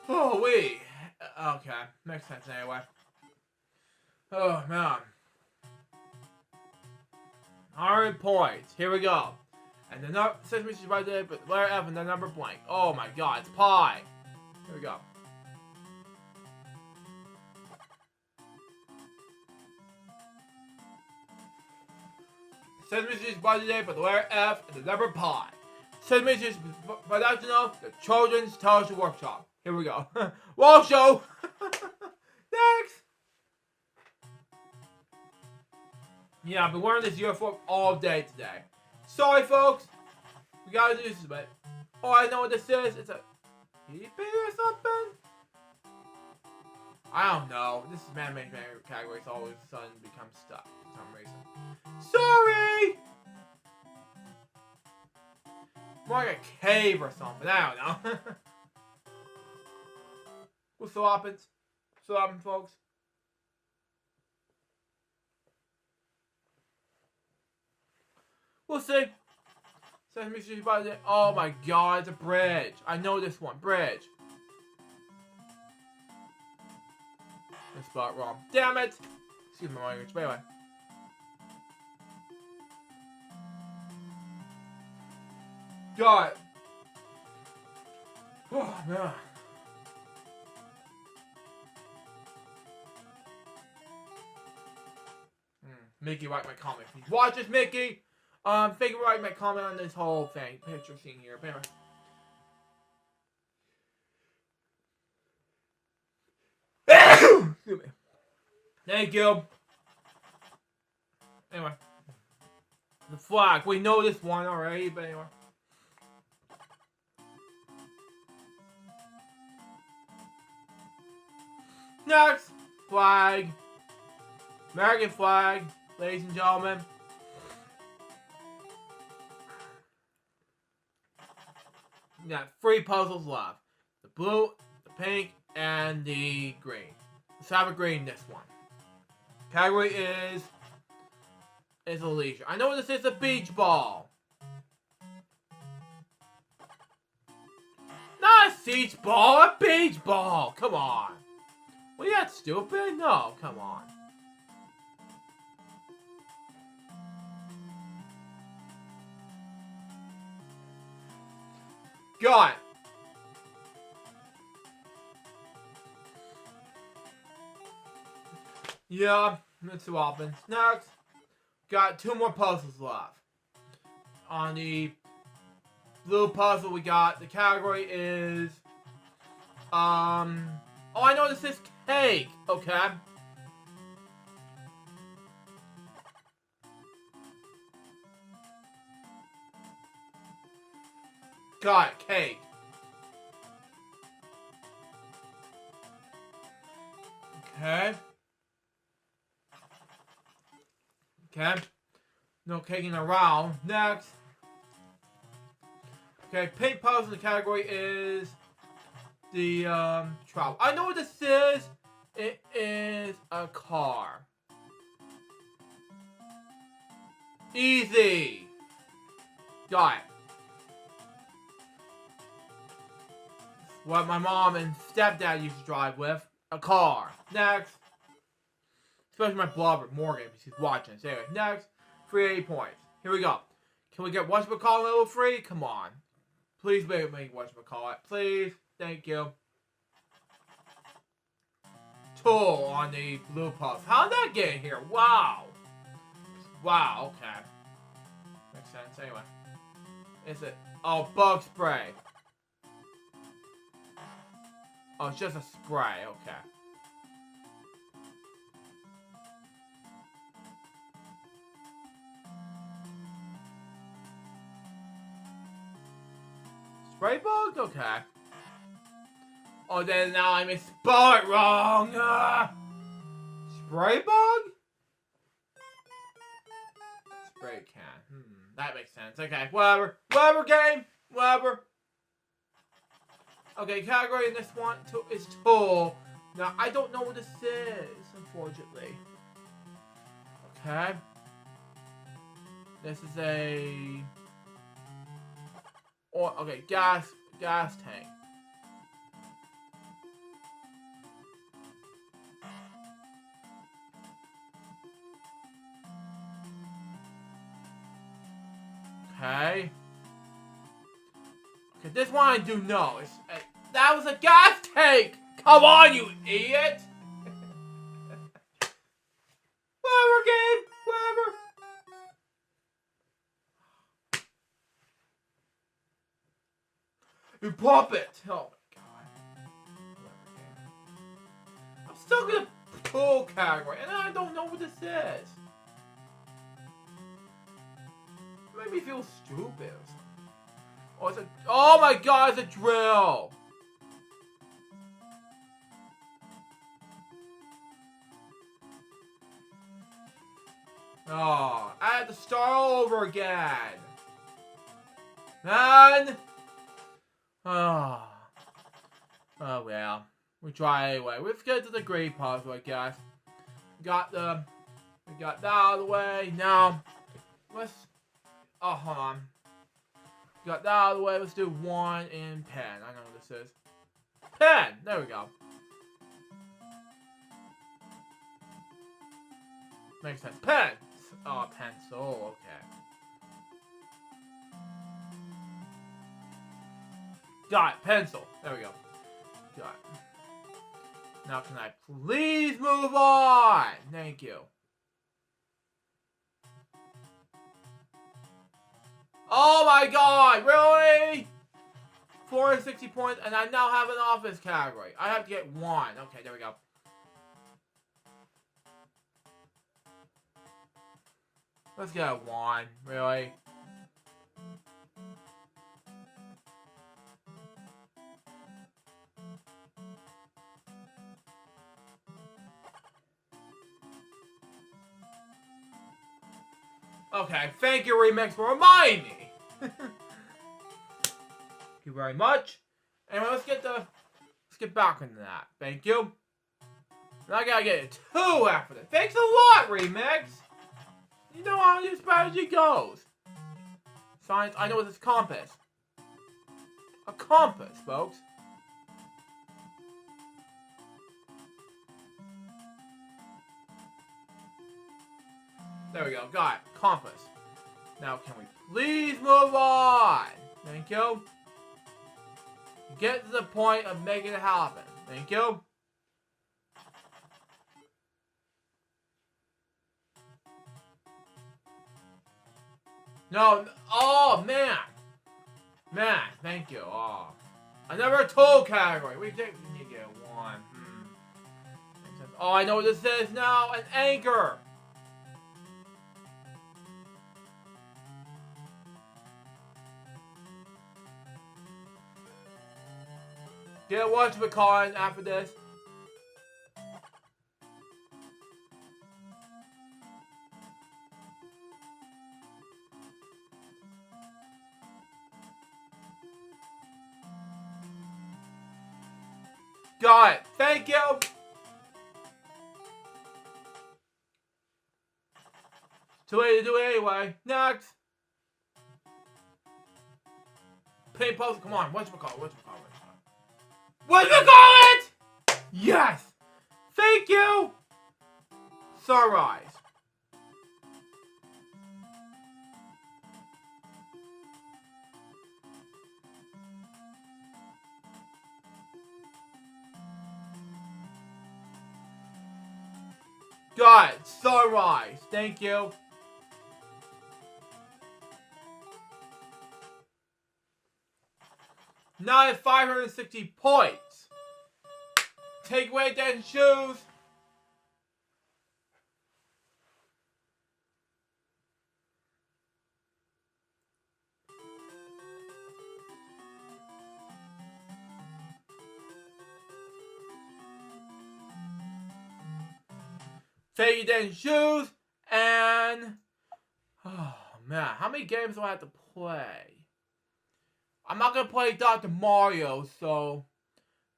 Oh, wait. Okay. Makes sense anyway. Oh, man. 100 points. Here we go. And the number Sesame Street right there, but letter F and the number blank. Oh my god, it's pi. Here we go. Sesame Street by today, but the letter F and the number pi. Sesame Street production of the Children's Television Workshop. Here we go. Wall show. Next. Yeah, I've been wearing this uniform all day today. Sorry, folks. We gotta do this, but oh, I know what this is. It's a EP or something. I don't know. This is man-made category, so all of a sudden becomes stuck for some reason. Sorry. More like a cave or something. I don't know. What's so happens? So happens, folks. We'll see. Sesame Street by the... Oh my god, it's a bridge. I know this one. Bridge. I spelled it wrong. Damn it! Excuse my language, but anyway. Got it. Oh, man. Mickey, write my comment. Please watch this, Mickey! Thank you for writing my comment on this whole thing. Picture scene here. But anyway. Excuse me. Thank you. Anyway. The flag. We know this one already, but anyway. Next. Flag. American flag. Ladies and gentlemen. We got 3 puzzles left. The blue, the pink, and the green. Let's have a green this one. Category is a leisure. I know this is a beach ball. beach ball? A beach ball! Come on. Were you that stupid? No, come on. Got it. Yeah, that's what happens. Next, got 2 more puzzles left. On the blue puzzle we got, the category is, oh, I know this is cake, okay. Got it, cake. Okay. Okay. No caking around. Next. Okay, pink puzzle in the category is the travel. I know what this is. It is a car. Easy. Got it. What my mom and stepdad used to drive with. A car. Next. Especially my brother, Morgan, because he's watching this. Anyway, next. 380 points. Here we go. Can we get whatchamacallit level 3? Come on. Please make whatchamacallit. Please. Thank you. Tool on the blue puff. How'd that get here? Wow. Wow, okay. Makes sense. Anyway. Is it? Oh, bug spray. Oh, it's just a spray. Okay. Spray bug? Okay. Oh, then now I misspelled it wrong. Spray bug? Spray can. That makes sense. Okay, whatever. Whatever, game. Whatever. Okay, category in this one is tool. Now, I don't know what this is, unfortunately. Okay. This is a... Or, okay, gas tank. Okay. Okay, this one I do know. That was a gas tank! Come on, you idiot! Whatever, game. Whatever. You pop it! Oh my god. I'm still gonna pull category, and I don't know what this is. It made me feel stupid. Oh, it's a. Oh my god, it's a drill! Oh, I had to start all over again. Man! Oh well. We try anyway. Let's get to the grade puzzle, I guess. We got that out of the way. Now, let's... Oh, hold on. We got that out of the way. Let's do 1 in pen. I know what this is. Pen! There we go. Makes sense. Pen! Oh, pencil. Okay. Got it. Pencil. There we go. Got it. Now can I please move on? Thank you. Oh my god, really? 460 points, and I now have an office category. I have to get 1. Okay, there we go. Let's get a 1, really? Okay, thank you, Remix, for reminding me. Thank you very much. Anyway, let's get back into that. Thank you. And I gotta get a 2 after this. Thanks a lot, Remix. You know how this strategy goes. Science, I know it's compass. A compass, folks. There we go. Got it. Compass. Now, can we please move on? Thank you. Get to the point of making it happen. Thank you. No. Oh, man. Man, thank you. Oh. Another tool category. We need to get one. Oh, I know what this is now. An anchor. Get whatchamacallit after this. Got it. Thank you. Too late to do it anyway. Next. Paint puzzle. Come on. Whatchamacallit? Yes. Thank you. Sunrise. Got it. Sunrise. Thank you. Now at 560 points. Take away Dan's shoes. Take Dan's shoes. And oh man, how many games do I have to play? I'm not gonna play Dr. Mario, so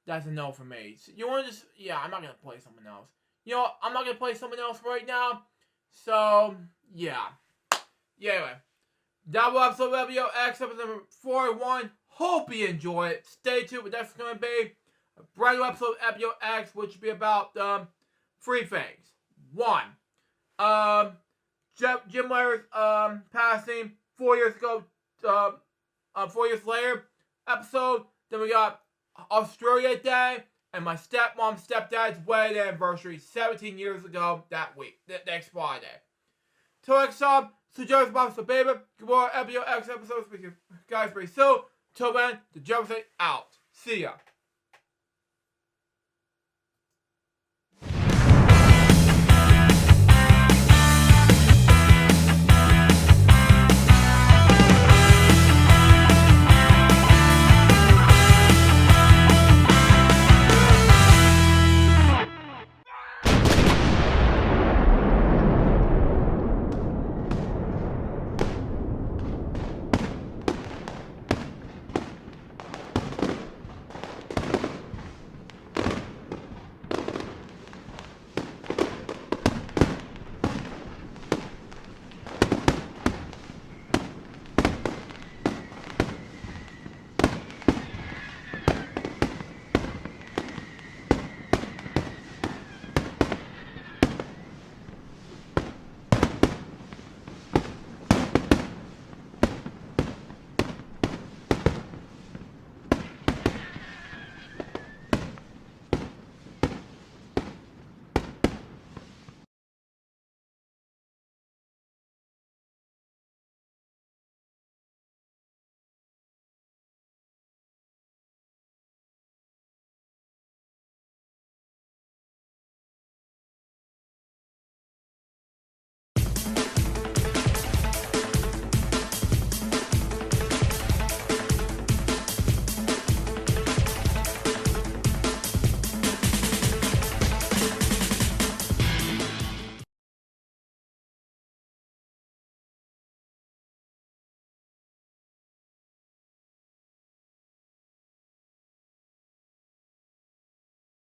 that's a no for me. So you wanna just, yeah, I'm not gonna play someone else. You know what? I'm not gonna play someone else right now. So, yeah. Yeah, anyway. That was episode of FwL episode number 41. Hope you enjoy it. Stay tuned, but that's gonna be a brand new episode of FwL, which will be about, 3 things. 1. Jim Layer's, passing 4 years ago, 4 years later episode. Then we got Australia Day and my stepdad's wedding anniversary 17 years ago that week, next Friday. Till next time, so Joe's Bob, so baby, good morning, FwL episodes with you guys very soon. Till then, the Joe say out. See ya.